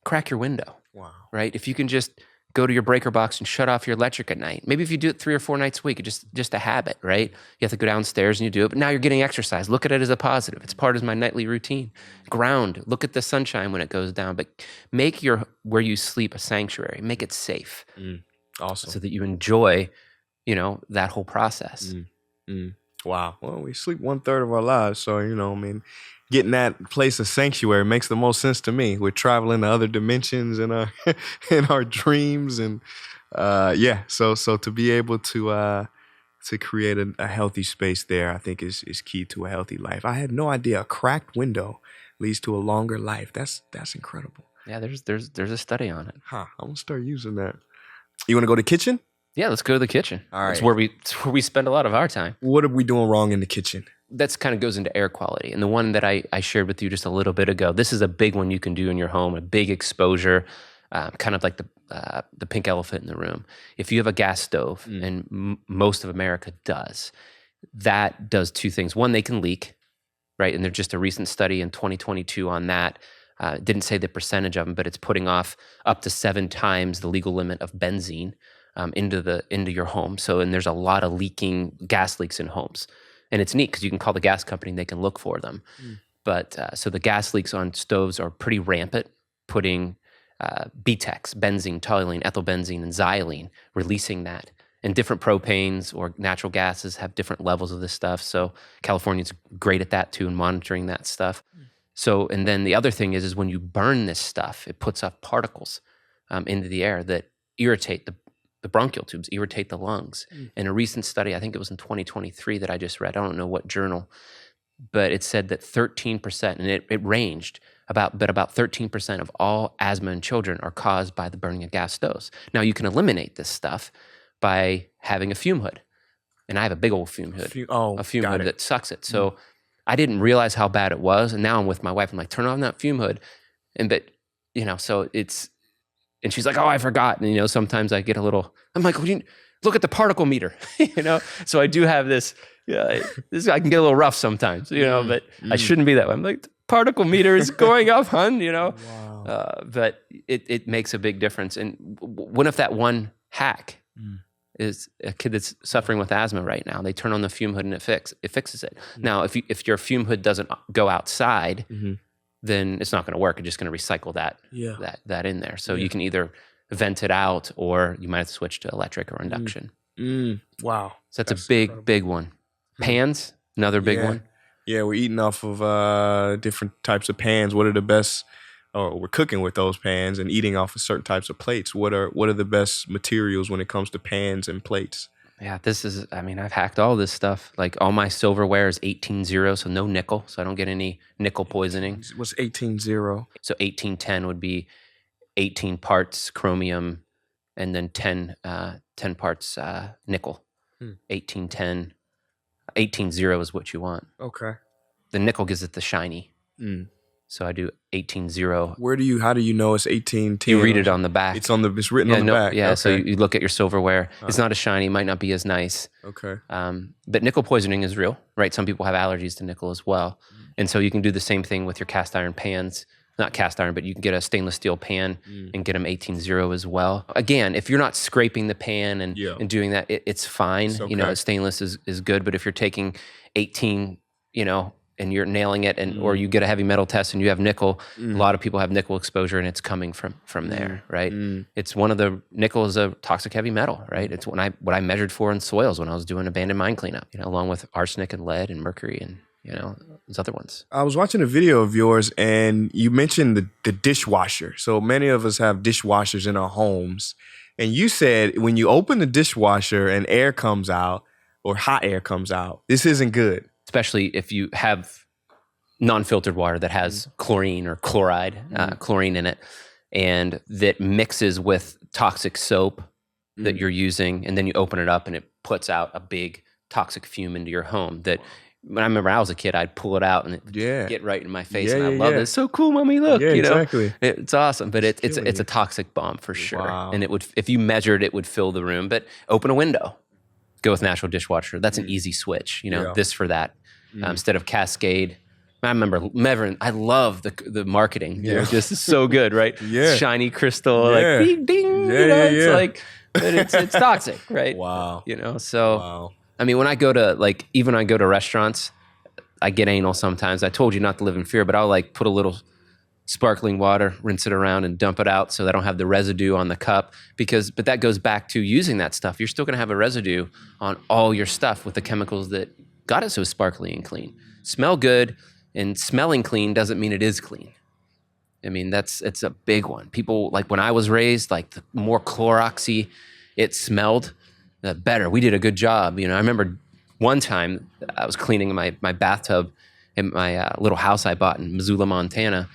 crack your window. Wow. Right? If you can just go to your breaker box and shut off your electric at night. Maybe if you do it 3 or 4 nights a week, it's just a habit, right? You have to go downstairs and you do it, but now you're getting exercise. Look at it as a positive. It's part of my nightly routine. Ground. Look at the sunshine when it goes down, but make where you sleep a sanctuary. Make it safe. Awesome. So that you enjoy, that whole process. Wow. Well, we sleep 1/3 of our lives, so getting that place a sanctuary makes the most sense to me. We're traveling to other dimensions in our in our dreams, and so to be able to create a healthy space there, I think is key to a healthy life. I had no idea a cracked window leads to a longer life. That's incredible. Yeah, there's a study on it. I'm gonna start using that. You want to go to the kitchen? Yeah, let's go to the kitchen. All right. It's where we spend a lot of our time. What are we doing wrong in the kitchen? That's kind of goes into air quality. And the one that I shared with you just a little bit ago, this is a big one you can do in your home, a big exposure, kind of like the pink elephant in the room. If you have a gas stove, and most of America does, that does 2 things. One, they can leak, right? And there's just a recent study in 2022 on that. Didn't say the percentage of them, but it's putting off up to 7 times the legal limit of benzene into your home. So, and there's a lot of gas leaks in homes. And it's neat because you can call the gas company and they can look for them. But so the gas leaks on stoves are pretty rampant, putting BTEX, benzene, toluene, ethylbenzene, and xylene, releasing that. And different propanes or natural gases have different levels of this stuff. So California's great at that too, and monitoring that stuff. So, and then the other thing is when you burn this stuff, it puts up particles into the air that irritate the bronchial tubes, irritate the lungs. In a recent study, I think it was in 2023 that I just read, I don't know what journal, but it said that 13%, and it ranged, but about 13% of all asthma in children are caused by the burning of gas stoves. Now, you can eliminate this stuff by having a fume hood. And I have a big old fume hood, a fume hood that sucks it. So I didn't realize how bad it was. And now I'm with my wife. I'm like, turn on that fume hood. So it's, and she's like, oh, I forgot. And, sometimes I get a little, I'm like, look at the particle meter, So I do have this, I can get a little rough sometimes, but I shouldn't be that way. I'm like, the particle meter is going up, hun, Wow. But it makes a big difference. And what if that one hack is a kid that's suffering with asthma right now? They turn on the fume hood and it fixes it. Now, if your fume hood doesn't go outside, then it's not going to work. It's just going to recycle that in there. So you can either vent it out, or you might have to switch to electric or induction. Wow. So that's a big one. Pans, another big one. Yeah, we're eating off of different types of pans. What are the best? Or we're cooking with those pans and eating off of certain types of plates. What are the best materials when it comes to pans and plates? Yeah, I've hacked all this stuff. Like all my silverware is 18-0, so no nickel, so I don't get any nickel poisoning. What's 18-0? So 1810 would be 18 parts chromium and then 10 parts nickel. 1810, 18-0 is what you want. Okay. The nickel gives it the shiny. So I do 18-0. How do you know it's 18-10? You read it on the back. It's written on the back. Yeah, okay. So you look at your silverware. It's not as shiny, might not be as nice. Okay. But nickel poisoning is real, right? Some people have allergies to nickel as well. And so you can do the same thing with your cast iron pans. Not cast iron, but you can get a stainless steel pan and get them 18-0 as well. Again, if you're not scraping the pan and doing that, it's fine. It's okay. Stainless is good. But if you're taking 18, and you're nailing it, or you get a heavy metal test and you have nickel, a lot of people have nickel exposure, and it's coming from there, right? It's nickel is a toxic heavy metal, right? It's what I measured for in soils when I was doing abandoned mine cleanup, along with arsenic and lead and mercury and those other ones. I was watching a video of yours, and you mentioned the dishwasher. So many of us have dishwashers in our homes, and you said when you open the dishwasher and air comes out, or hot air comes out, this isn't good. Especially if you have non-filtered water that has chlorine or chloride, chlorine in it, and that mixes with toxic soap that you're using, and then you open it up and it puts out a big toxic fume into your home that when I remember I was a kid, I'd pull it out and it'd get right in my face, and I love it. It's so cool, mommy, look, exactly. It's awesome, but it's a toxic bomb for sure. Wow. And it would, if you measured, it would fill the room, but open a window. Go with natural dishwasher. That's an easy switch, this for that. Instead of Cascade. I remember I love the marketing. This is so good, right? Shiny crystal, like ding, ding. It's like, but it's toxic, right? Wow. I mean, when I go to restaurants, I get anal sometimes. I told you not to live in fear, but I'll put a little sparkling water, rinse it around and dump it out so I don't have the residue on the cup, but that goes back to using that stuff. You're still going to have a residue on all your stuff with the chemicals that got it so sparkly and clean. Smell good, and smelling clean doesn't mean it is clean. I mean, it's a big one. People, when I was raised, the more Cloroxy it smelled, the better. We did a good job. I remember one time I was cleaning my bathtub in my little house I bought in Missoula, Montana.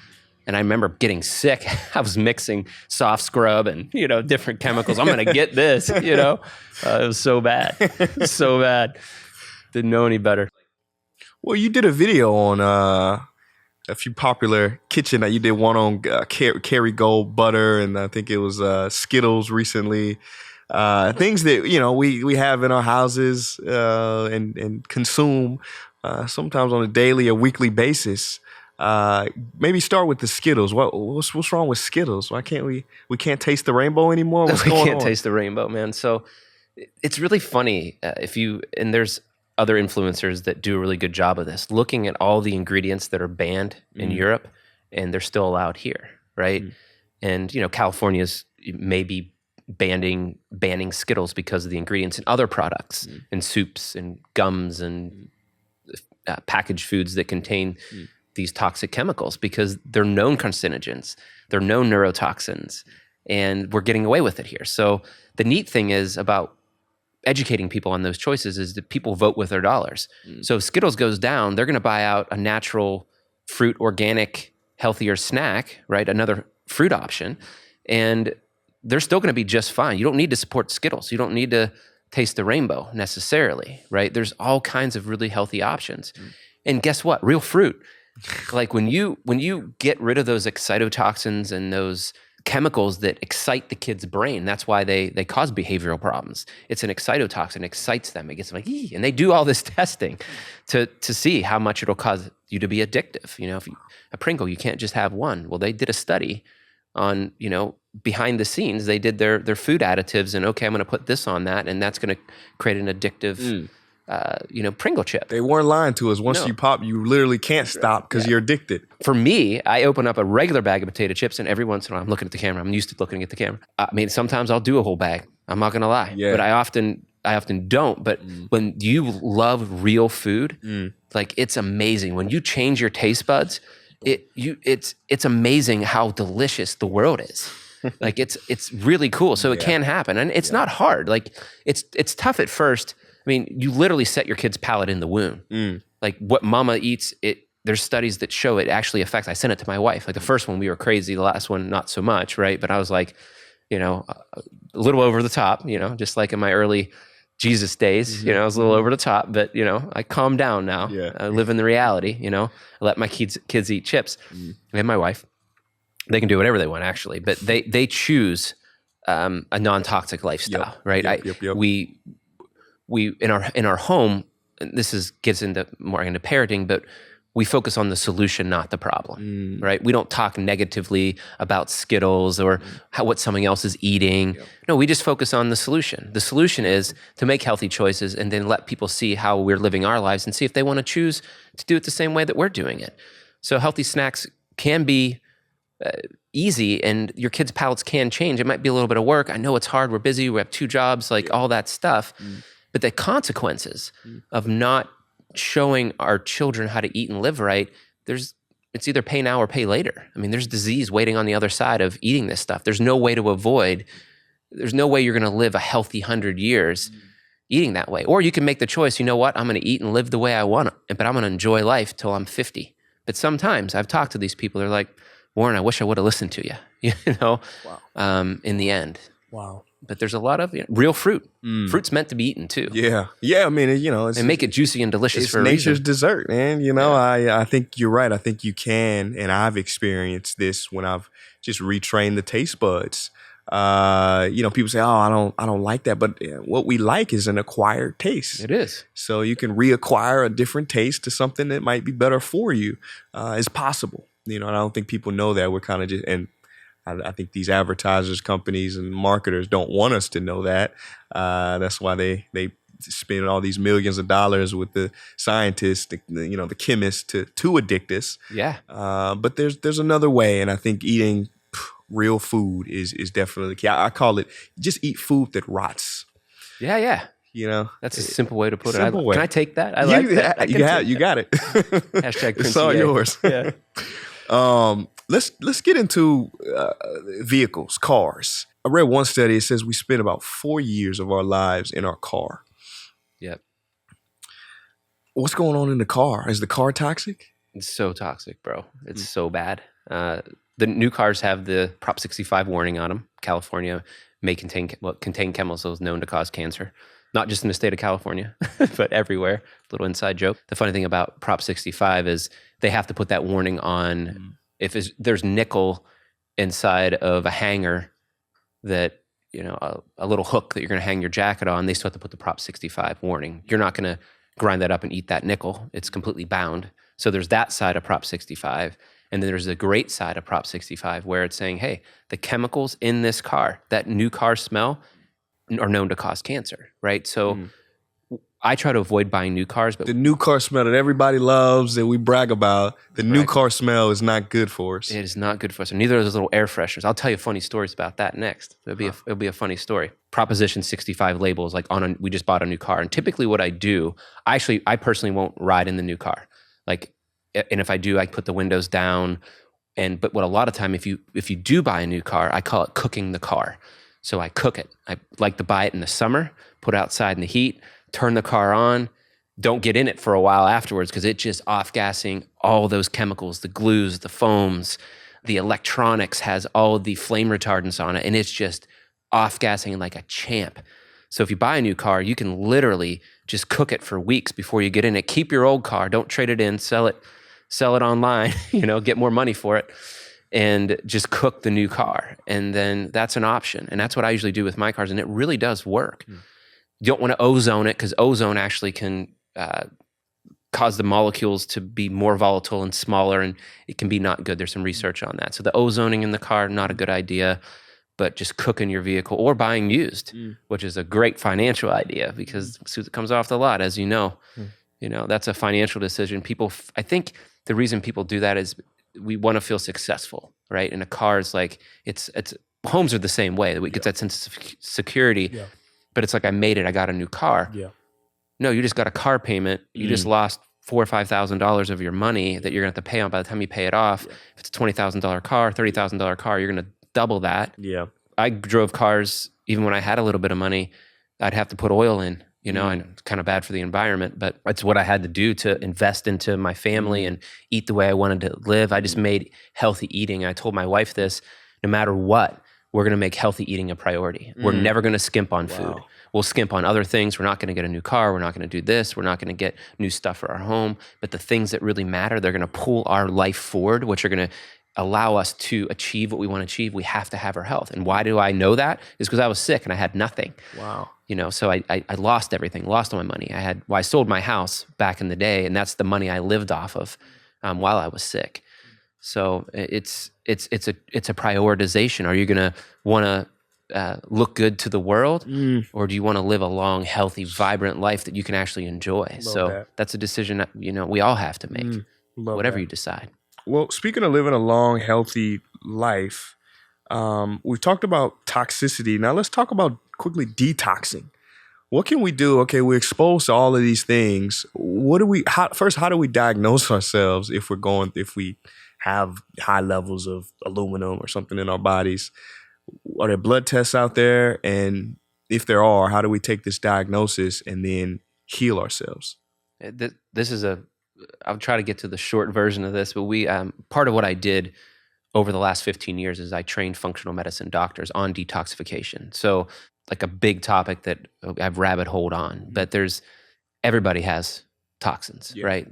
And I remember getting sick. I was mixing soft scrub and, different chemicals. I'm going to get this, It was so bad. So bad. Didn't know any better. Well, you did a video on a few popular kitchen. You did one on Kerrygold butter, and I think it was Skittles recently. Things that, we have in our houses and consume sometimes on a daily or weekly basis. Maybe start with the Skittles. What's wrong with Skittles? Why can't we can't taste the rainbow anymore? What's going on? We can't taste the rainbow, man. So it's really funny and there's other influencers that do a really good job of this, looking at all the ingredients that are banned in Europe and they're still allowed here, right? And, California's maybe banning Skittles because of the ingredients in other products, in soups and gums and packaged foods that contain these toxic chemicals, because they're known carcinogens, they're known neurotoxins, and we're getting away with it here. So the neat thing is about educating people on those choices is that people vote with their dollars. So if Skittles goes down, they're going to buy out a natural fruit, organic, healthier snack, right? Another fruit option. And they're still going to be just fine. You don't need to support Skittles. You don't need to taste the rainbow necessarily, right? There's all kinds of really healthy options. And guess what? Real fruit. Like when you get rid of those excitotoxins and those chemicals that excite the kid's brain, that's why they cause behavioral problems. It's an excitotoxin, excites them. It gets them like, ee! And they do all this testing to see how much it'll cause you to be addictive. If a Pringle, you can't just have one. Well, they did a study on, behind the scenes, they did their food additives and, okay, I'm going to put this on that, and that's going to create an addictive, Pringle chip. They weren't lying to us. Once you pop, you literally can't stop because you're addicted. For me, I open up a regular bag of potato chips, and every once in a while, I'm looking at the camera. I'm used to looking at the camera. I mean, sometimes I'll do a whole bag. I'm not going to lie, but I often don't. But when you love real food, like it's amazing. When you change your taste buds, it's amazing how delicious the world is. Like it's really cool. So it can happen, and it's not hard. Like it's tough at first. I mean, you literally set your kid's palate in the womb. Like what mama eats, there's studies that show it actually affects. I sent it to my wife. Like the first one we were crazy, the last one not so much, right? But I was like, a little over the top, just like in my early Jesus days, I was a little over the top, but I calmed down now. I live in the reality, I let my kids eat chips. And my wife, they can do whatever they want actually, but they choose a non-toxic lifestyle, right? We in our home, and this gets into more into parenting, but we focus on the solution, not the problem, right? We don't talk negatively about Skittles or what something else is eating. No, we just focus on the solution. The solution is to make healthy choices and then let people see how we're living our lives and see if they want to choose to do it the same way that we're doing it. So healthy snacks can be easy, and your kids' palates can change. It might be a little bit of work. I know it's hard. We're busy. We have 2 jobs, like all that stuff. But the consequences of not showing our children how to eat and live right, it's either pay now or pay later. I mean, there's disease waiting on the other side of eating this stuff. There's no way to avoid. There's no way you're going to live a healthy 100 years eating that way. Or you can make the choice, you know what, I'm going to eat and live the way I want, but I'm going to enjoy life till I'm 50. But sometimes I've talked to these people, they're like, Warren, I wish I would have listened to you, in the end. Wow. But there's a lot of real fruit. Fruit's meant to be eaten too. Yeah. I mean, and make it juicy and delicious for a nature's reason. dessert, man. I think you're right. I think you can, and I've experienced this when I've just retrained the taste buds. People say, "Oh, I don't like that," but what we like is an acquired taste. It is. So you can reacquire a different taste to something that might be better for you. It's possible. And I don't think people know that. We're kind of just I think these advertisers, companies, and marketers don't want us to know that. That's why they spend all these millions of dollars with the scientists, the chemists to addict us. Yeah. But there's another way, and I think eating real food is definitely key. I call it just eat food that rots. Yeah. That's a simple way to put it. Can I take that? I like that. You got it. Hashtag it's all yours. Yeah. Let's get into vehicles, cars. I read one study. It says we spend about 4 years of our lives in our car. Yep. What's going on in the car? Is the car toxic? It's so toxic, bro. It's so bad. The new cars have the Prop 65 warning on them. California may contain chemicals known to cause cancer. Not just in the state of California, but everywhere. Little inside joke. The funny thing about Prop 65 is they have to put that warning on if there's nickel inside of a hanger that, a little hook that you're going to hang your jacket on, they still have to put the Prop 65 warning. You're not going to grind that up and eat that nickel. It's completely bound. So there's that side of Prop 65. And then there's the great side of Prop 65 where it's saying, hey, the chemicals in this car, that new car smell, are known to cause cancer, right? So I try to avoid buying new cars, but the new car smell that everybody loves that we brag about, the new car smell is not good for us. It is not good for us. And neither are those little air fresheners. I'll tell you funny stories about that next. It'll be a funny story. Proposition 65 labels, like we just bought a new car. And typically what I do, I personally won't ride in the new car. Like, and if I do, I put the windows down. But what a lot of time, if you do buy a new car, I call it cooking the car. So I cook it. I like to buy it in the summer, put it outside in the heat, turn the car on, don't get in it for a while afterwards because it's just off-gassing all those chemicals, the glues, the foams, the electronics has all the flame retardants on it, and it's just off-gassing like a champ. So if you buy a new car, you can literally just cook it for weeks before you get in it. Keep your old car, don't trade it in, sell it online, get more money for it, and just cook the new car. And then that's an option. And that's what I usually do with my cars, and it really does work. You don't want to ozone it because ozone actually can cause the molecules to be more volatile and smaller, and it can be not good. There's some research on that. So the ozoning in the car, not a good idea, but just cooking your vehicle or buying used, which is a great financial idea because as soon as it comes off the lot, as you know, that's a financial decision. I think the reason people do that is we want to feel successful, right? And a car is like, homes are the same way. We get that sense of security. Yeah. But it's like, I made it, I got a new car. Yeah. No, you just got a car payment. You just lost $4,000 or $5,000 of your money that you're gonna have to pay on by the time you pay it off. Yeah. If it's a $20,000 car, $30,000 car, you're gonna double that. Yeah. I drove cars, even when I had a little bit of money, I'd have to put oil in, and it's kind of bad for the environment, but it's what I had to do to invest into my family and eat the way I wanted to live. I just made healthy eating. I told my wife this, no matter what, we're going to make healthy eating a priority. We're never going to skimp on food. We'll skimp on other things. We're not going to get a new car. We're not going to do this. We're not going to get new stuff for our home. But the things that really matter, they're going to pull our life forward, which are going to allow us to achieve what we want to achieve. We have to have our health. And why do I know that? Is because I was sick and I had nothing. Wow. So I lost everything, lost all my money. I sold my house back in the day, and that's the money I lived off of while I was sick. So it's a prioritization. Are you going to want to look good to the world, or do you want to live a long, healthy, vibrant life that you can actually enjoy? That's a decision that we all have to make. Whatever you decide. Well, speaking of living a long, healthy life, we've talked about toxicity. Now let's talk about quickly detoxing. What can we do? Okay, we're exposed to all of these things. How do we diagnose ourselves if we have high levels of aluminum or something in our bodies? Are there blood tests out there? And if there are, how do we take this diagnosis and then heal ourselves? I'll try to get to the short version of this, but part of what I did over the last 15 years is I trained functional medicine doctors on detoxification. So like a big topic that I've rabbit holed on, but everybody has toxins, right?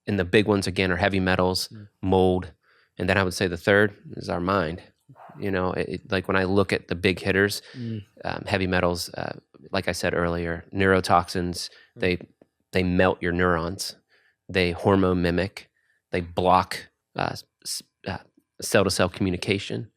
And the big ones again are heavy metals, mold, and then I would say the third is our mind. Like when I look at the big hitters, heavy metals, like I said earlier, neurotoxins, they melt your neurons, they hormone mimic, they block cell-to-cell communication,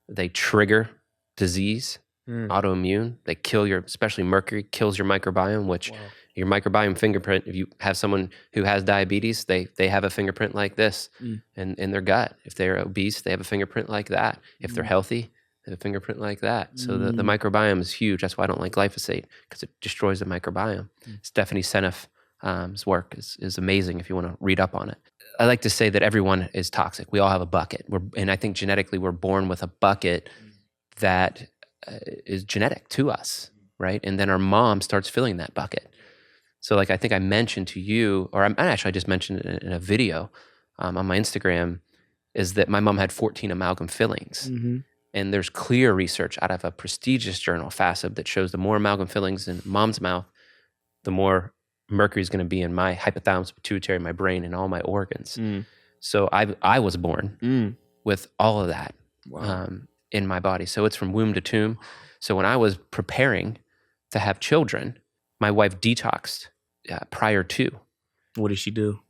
they trigger disease, autoimmune, they kill especially mercury, kills your microbiome, which your microbiome fingerprint, if you have someone who has diabetes, they have a fingerprint like this in their gut. If they're obese, they have a fingerprint like that. If they're healthy, they have a fingerprint like that. So the microbiome is huge. That's why I don't like glyphosate, because it destroys the microbiome. Stephanie Seneff's work is amazing if you want to read up on it. I like to say that everyone is toxic. We all have a bucket. And I think genetically we're born with a bucket that is genetic to us, right? And then our mom starts filling that bucket. So like I think I mentioned to you, or I just mentioned it in a video on my Instagram, is that my mom had 14 amalgam fillings. And there's clear research out of a prestigious journal, FASB, that shows the more amalgam fillings in mom's mouth, the more mercury is going to be in my hypothalamus, pituitary, my brain, and all my organs. So I was born with all of that in my body. So it's from womb to tomb. So when I was preparing to have children, my wife detoxed prior to. What did she do?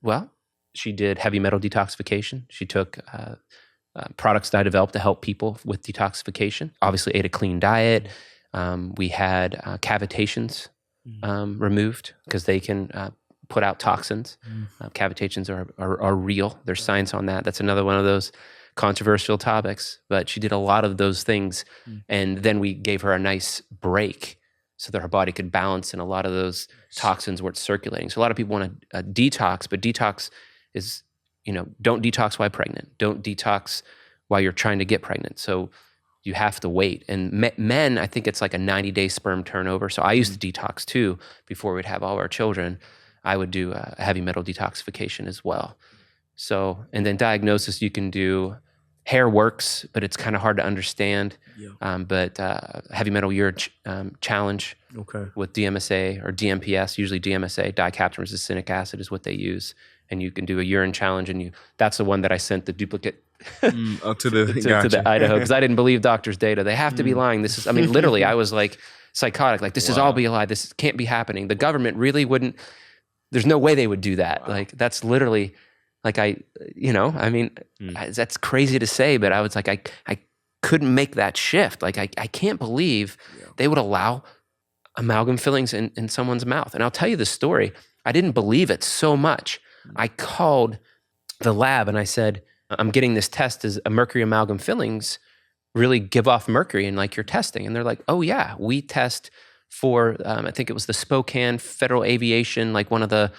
Well, she did heavy metal detoxification. She took products that I developed to help people with detoxification. Obviously ate a clean diet. We had cavitations removed because they can put out toxins. Cavitations are real. There's science on that. That's another one of those controversial topics. But she did a lot of those things, and then we gave her a nice break so that her body could balance, and a lot of those toxins weren't circulating. So a lot of people want a detox, but detox is, don't detox while pregnant. Don't detox while you're trying to get pregnant. So you have to wait. And men, I think it's like a 90-day sperm turnover. So I used to detox too before we'd have all our children. I would do a heavy metal detoxification as well. So, and then diagnosis, you can do hair works, but it's kind of hard to understand. But heavy metal urine challenge with DMSA or DMPS, usually DMSA, dicaptan resistanic acid is what they use. And you can do a urine challenge, and that's the one that I sent the duplicate to the Idaho, because I didn't believe doctors' data. They have to be lying. This is, literally, I was like psychotic. Like, this is all be a lie. This can't be happening. The government really wouldn't. There's no way they would do that. Wow. Like, that's literally, like, that's crazy to say, but I was like, I couldn't make that shift. Like, I can't believe they would allow amalgam fillings in someone's mouth. And I'll tell you the story. I didn't believe it so much. I called the lab and I said, I'm getting this test. Does a mercury amalgam fillings really give off mercury in like your testing? And they're like, oh yeah, we test for, I think it was the Spokane Federal Aviation, like one of the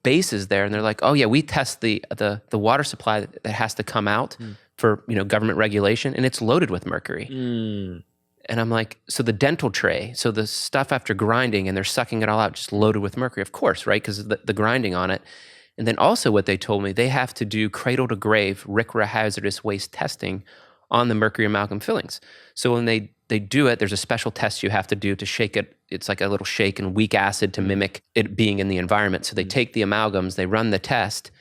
bases there. And they're like, oh yeah, we test the water supply that has to come out for, government regulation, and it's loaded with mercury. And I'm like, so the dental tray, so the stuff after grinding and they're sucking it all out, just loaded with mercury, of course, right? Because of the grinding on it. And then also what they told me, they have to do cradle to grave RCRA hazardous waste testing on the mercury amalgam fillings. So when they do it, there's a special test you have to do to shake it. It's like a little shake in weak acid to mimic it being in the environment. So they take the amalgams, they run the test,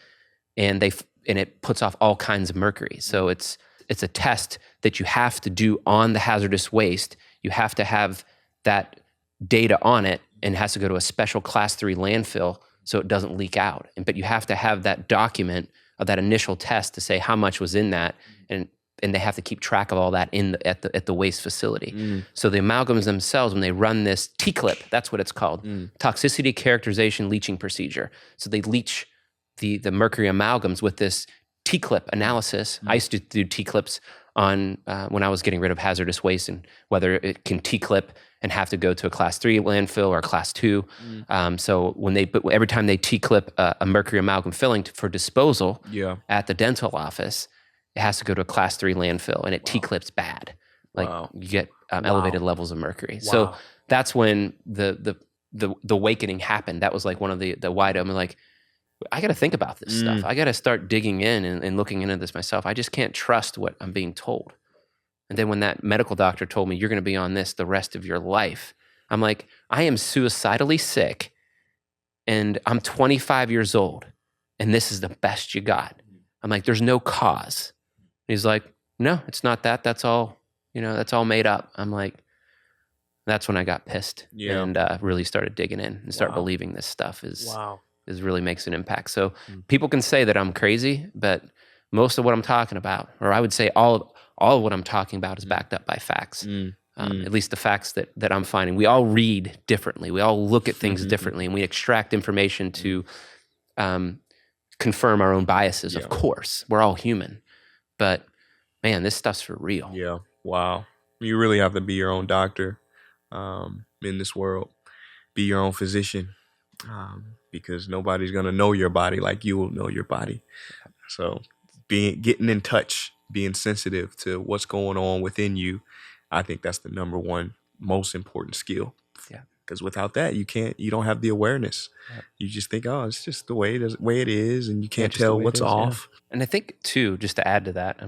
and it puts off all kinds of mercury. So it's a test that you have to do on the hazardous waste. You have to have that data on it, and it has to go to a special class 3 landfill so it doesn't leak out. But you have to have that document of that initial test to say how much was in that, and they have to keep track of all that at the waste facility. So the amalgams themselves, when they run this T-clip, that's what it's called, toxicity characterization leaching procedure. So they leach the mercury amalgams with this T-clip analysis. I used to do T-clips on when I was getting rid of hazardous waste, and whether it can T-clip and have to go to a class 3 landfill or a class 2. So every time they T-clip a mercury amalgam filling for disposal at the dental office, it has to go to a class 3 landfill, and it T-clips bad. Like you get elevated levels of mercury. So that's when the awakening happened. That was like one of the wide open, like, I got to think about this stuff. I got to start digging in and looking into this myself. I just can't trust what I'm being told. And then when that medical doctor told me, you're going to be on this the rest of your life, I'm like, I am suicidally sick, and I'm 25 years old, and this is the best you got. I'm like, there's no cause. He's like, no, it's not that. That's all, that's all made up. I'm like, that's when I got pissed and really started digging in and start believing this stuff is really makes an impact. So people can say that I'm crazy, but most of what I'm talking about, or I would say all of what I'm talking about, is backed up by facts. At least the facts that I'm finding. We all read differently. We all look at things differently, and we extract information to confirm our own biases. Of course, we're all human, but man, this stuff's for real. Yeah. Wow. You really have to be your own doctor in this world. Be your own physician. Because nobody's gonna know your body like you will know your body. So getting in touch, being sensitive to what's going on within you, I think that's the number one most important skill. Yeah. Because without that, you don't have the awareness. Yeah. You just think, oh, it's just the way it is, and you can't tell what's off. Yeah. And I think too, just to add to that,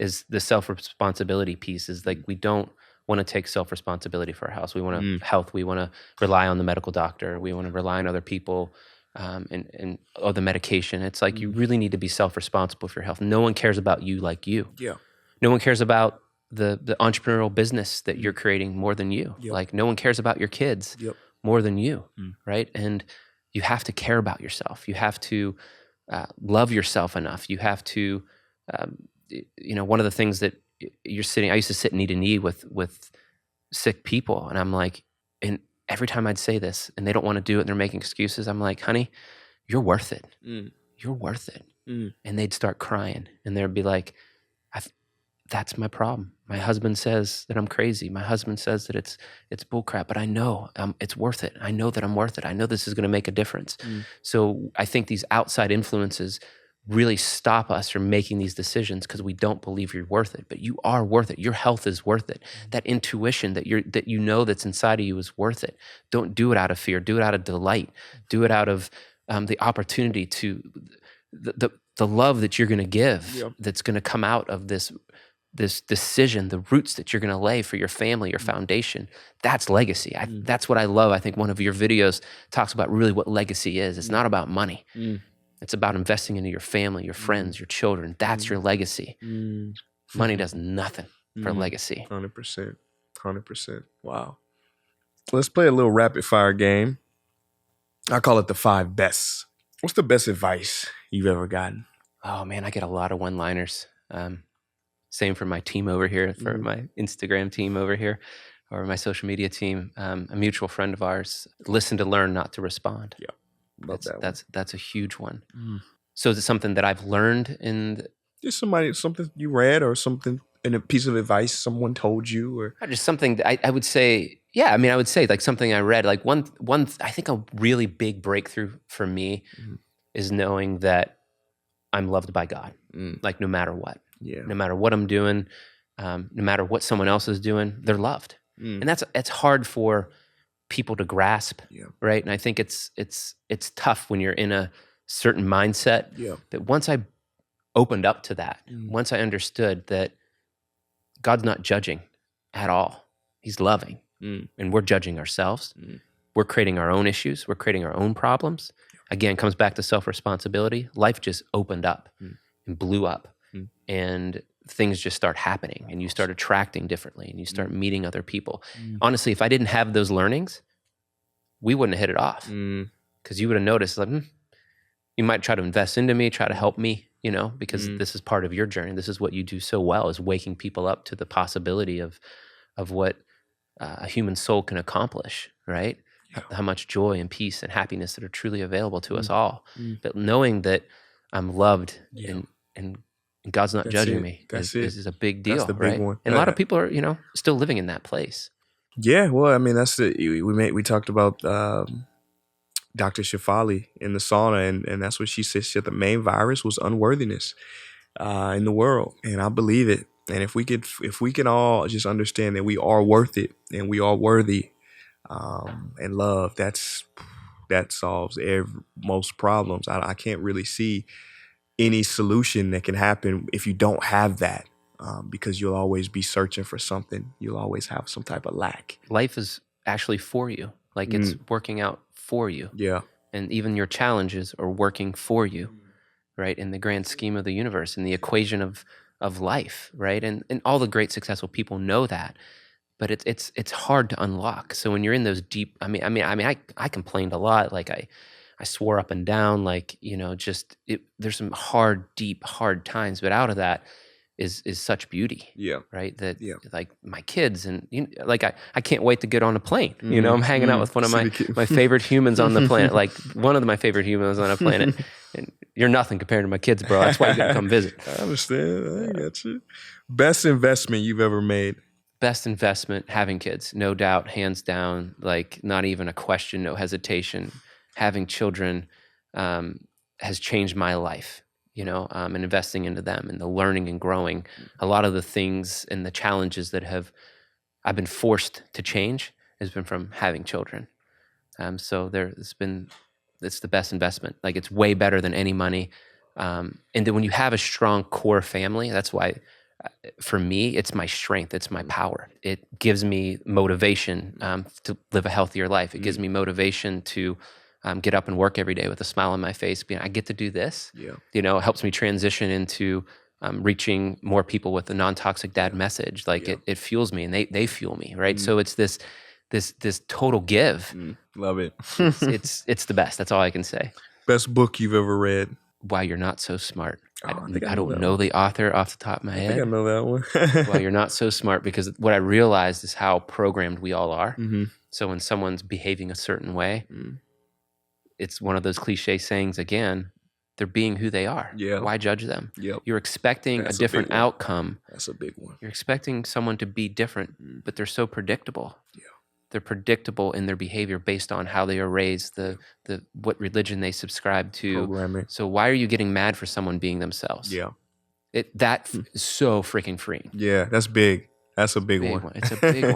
is the self-responsibility piece. Is like, we don't want to take self-responsibility for our health. We want to health. We want to rely on the medical doctor. We want to rely on other people and the medication. It's like, you really need to be self-responsible for your health. No one cares about you like you. Yeah. No one cares about the entrepreneurial business that you're creating more than you. Yep. Like, no one cares about your kids more than you, right? And you have to care about yourself. You have to love yourself enough. You have to, one of the things that I used to sit knee to knee with sick people, and I'm like, and every time I'd say this and they don't want to do it and they're making excuses, I'm like, honey, you're worth it. You're worth it. And they'd start crying and they'd be like, that's my problem. My husband says that I'm crazy. My husband says that it's bullcrap, but I know it's worth it. I know that I'm worth it. I know this is going to make a difference. So I think these outside influences really stop us from making these decisions because we don't believe you're worth it. But you are worth it. Your health is worth it. That intuition that you know that's inside of you is worth it. Don't do it out of fear. Do it out of delight. Do it out of the opportunity to the love that you're going to give. That's going to come out of this decision, the roots that you're going to lay for your family, your foundation. That's legacy. That's what I love. I think one of your videos talks about really what legacy is. It's not about money. It's about investing into your family, your friends, your children. That's your legacy. Money does nothing for legacy. 100%. 100%. Wow. Let's play a little rapid fire game. I call it the 5 bests. What's the best advice you've ever gotten? Oh man, I get a lot of one-liners. Same for my team over here, for my Instagram team over here, or my social media team. A mutual friend of ours, listen to learn, not to respond. Yeah, love that's a huge one. So is it something that I've learned in? Just something you read or something in a piece of advice someone told you, or just something that I would say. Yeah, I mean, I would say like something I read. Like one. I think a really big breakthrough for me is knowing that I'm loved by God. Like no matter what. Yeah. No matter what I'm doing, no matter what someone else is doing, they're loved, and it's hard for people to grasp, right? And I think it's tough when you're in a certain mindset. That once I opened up to that, once I understood that God's not judging at all, He's loving, and we're judging ourselves. We're creating our own issues. We're creating our own problems. Again, comes back to self-responsibility. Life just opened up and blew up. And things just start happening and you start attracting differently and you start meeting other people. Honestly, if I didn't have those learnings, we wouldn't have hit it off because you would have noticed like, you might try to invest into me, try to help me, because this is part of your journey. This is what you do so well, is waking people up to the possibility of what a human soul can accomplish, right? How much joy and peace and happiness that are truly available to us all. But knowing that I'm loved and God's not judging me is a big deal. That's the big one. And a lot of people are, still living in that place. Yeah, well, I mean, that's we talked about Dr. Shefali in the sauna, and that's what she said. She said the main virus was unworthiness in the world, and I believe it. And if we can all just understand that we are worth it and we are worthy, and love, that solves most problems. I can't really see any solution that can happen if you don't have that, because you'll always be searching for something. You'll always have some type of lack. Life is actually for you. Like it's working out for you. Yeah. And even your challenges are working for you, right? In the grand scheme of the universe, in the equation of life, right? And all the great successful people know that, but it's hard to unlock. So when you're in those deep, I complained a lot. Like I swore up and down, like, there's some deep, hard times, but out of that is such beauty. Yeah. Right. That like my kids and like, I can't wait to get on a plane. I'm hanging out with one of my favorite humans on the planet, like one of my favorite humans on a planet. And you're nothing compared to my kids, bro. That's why you gotta come visit. I understand. I got you. Best investment you've ever made? Best investment, having kids, no doubt, hands down, like not even a question, no hesitation. Having children has changed my life, and investing into them and the learning and growing. A lot of the things and the challenges that I've been forced to change has been from having children. So it's the best investment. Like it's way better than any money. And then when you have a strong core family, that's why for me, it's my strength. It's my power. It gives me motivation to live a healthier life. It gives me motivation to get up and work every day with a smile on my face. I get to do this. Yeah. It helps me transition into reaching more people with the NonToxicDad message. Like it fuels me and they fuel me, right? So it's this total give. Love it. it's the best. That's all I can say. Best book you've ever read? Why You're Not So Smart. I don't know the author off the top of my head. I think I know that one. Why You're Not So Smart, because what I realized is how programmed we all are. So when someone's behaving a certain way, it's one of those cliche sayings again, they're being who they are. Yeah. Why judge them? Yep. You're expecting a different outcome. That's a big one. You're expecting someone to be different, but they're so predictable. Yeah. They're predictable in their behavior based on how they are raised, the what religion they subscribe to. Programming. So why are you getting mad for someone being themselves? Yeah. That is so freaking freeing. Yeah, that's big. That's a big one. It's a big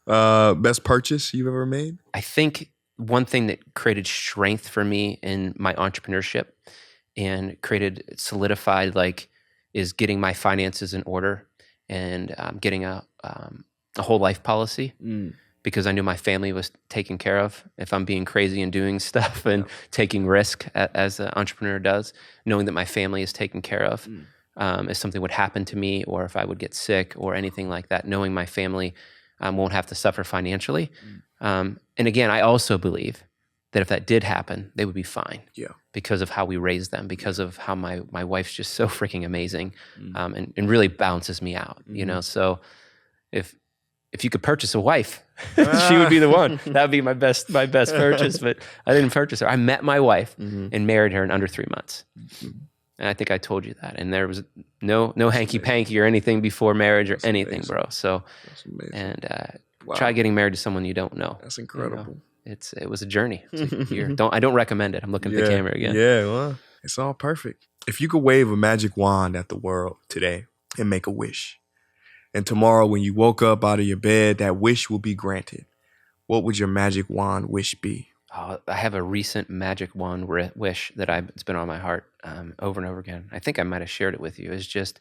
one. Best purchase you've ever made? I think one thing that created strength for me in my entrepreneurship and solidified is getting my finances in order and getting a whole life policy. Because I knew my family was taken care of if I'm being crazy and doing stuff and taking risk as an entrepreneur does, knowing that my family is taken care of. If something would happen to me or if I would get sick or anything like that, knowing my family won't have to suffer financially. And again, I also believe that if that did happen, they would be fine. Yeah. Because of how we raised them, because of how my wife's just so freaking amazing and really balances me out, you know? So if you could purchase a wife, she would be the one. That would be my best purchase, but I didn't purchase her. I met my wife and married her in under 3 months. And I think I told you that. And there was no hanky-panky or anything before marriage or anything, bro. So, and try getting married to someone you don't know. That's incredible. You know? It was a journey. I don't recommend it. I'm looking at the camera again. Yeah, well, it's all perfect. If you could wave a magic wand at the world today and make a wish, and tomorrow when you woke up out of your bed, that wish will be granted, what would your magic wand wish be? I have a recent magic wand wish that it's been on my heart over and over again. I think I might have shared it with you. It's just,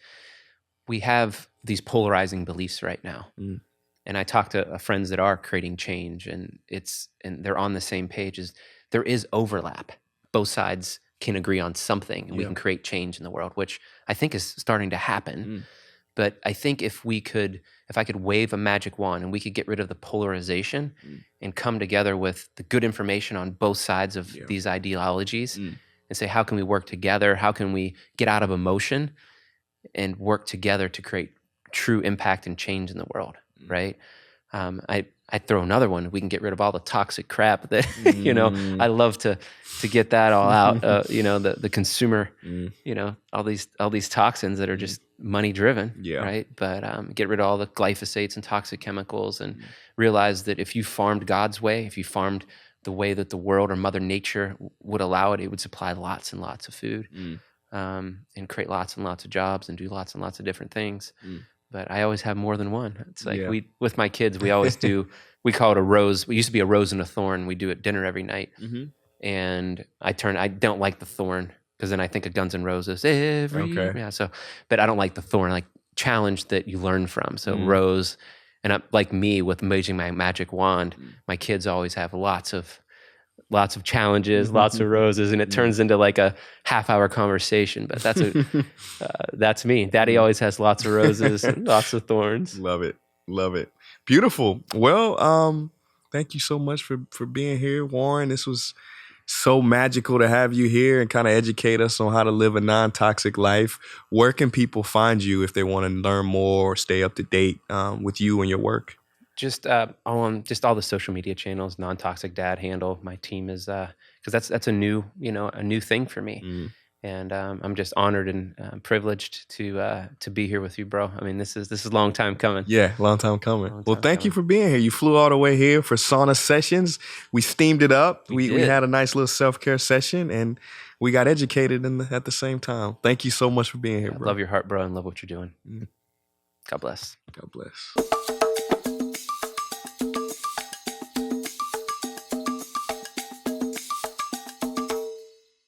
we have these polarizing beliefs right now. And I talk to friends that are creating change and they're on the same page. There is overlap. Both sides can agree on something and we can create change in the world, which I think is starting to happen. But I think if I could wave a magic wand and we could get rid of the polarization and come together with the good information on both sides of these ideologies and say, how can we work together? How can we get out of emotion and work together to create true impact and change in the world, right? I throw another one. We can get rid of all the toxic crap that, I love to get that all out, the consumer, all these toxins that are just money driven, right? But get rid of all the glyphosates and toxic chemicals and realize that if you farmed God's way, if you farmed the way that the world or Mother Nature would allow it, it would supply lots and lots of food and create lots and lots of jobs and do lots and lots of different things. But I always have more than one. It's like with my kids, we always do, we call it a rose. We used to be a rose and a thorn. We do it dinner every night. And I don't like the thorn because then I think of Guns N' Roses but I don't like the thorn, like challenge that you learn from. So rose, and like me with waging my magic wand, my kids always have lots of challenges, lots of roses, and it turns into like a half-hour conversation. But that's me. Daddy always has lots of roses and lots of thorns. Love it. Beautiful. Well, thank you so much for being here, Warren. This was so magical to have you here and kind of educate us on how to live a non-toxic life. Where can people find you if they want to learn more or stay up to date with you and your work? Just on just all the social media channels, NonToxicDad handle. My team is because that's a new thing for me, and I'm just honored and privileged to be here with you, bro. I mean, this is a long time coming. Yeah, long time coming. Well, thank you for being here. You flew all the way here for sauna sessions. We steamed it up. We had a nice little self-care session, and we got educated at the same time. Thank you so much for being here, bro. Love your heart, bro, and love what you're doing. God bless. God bless.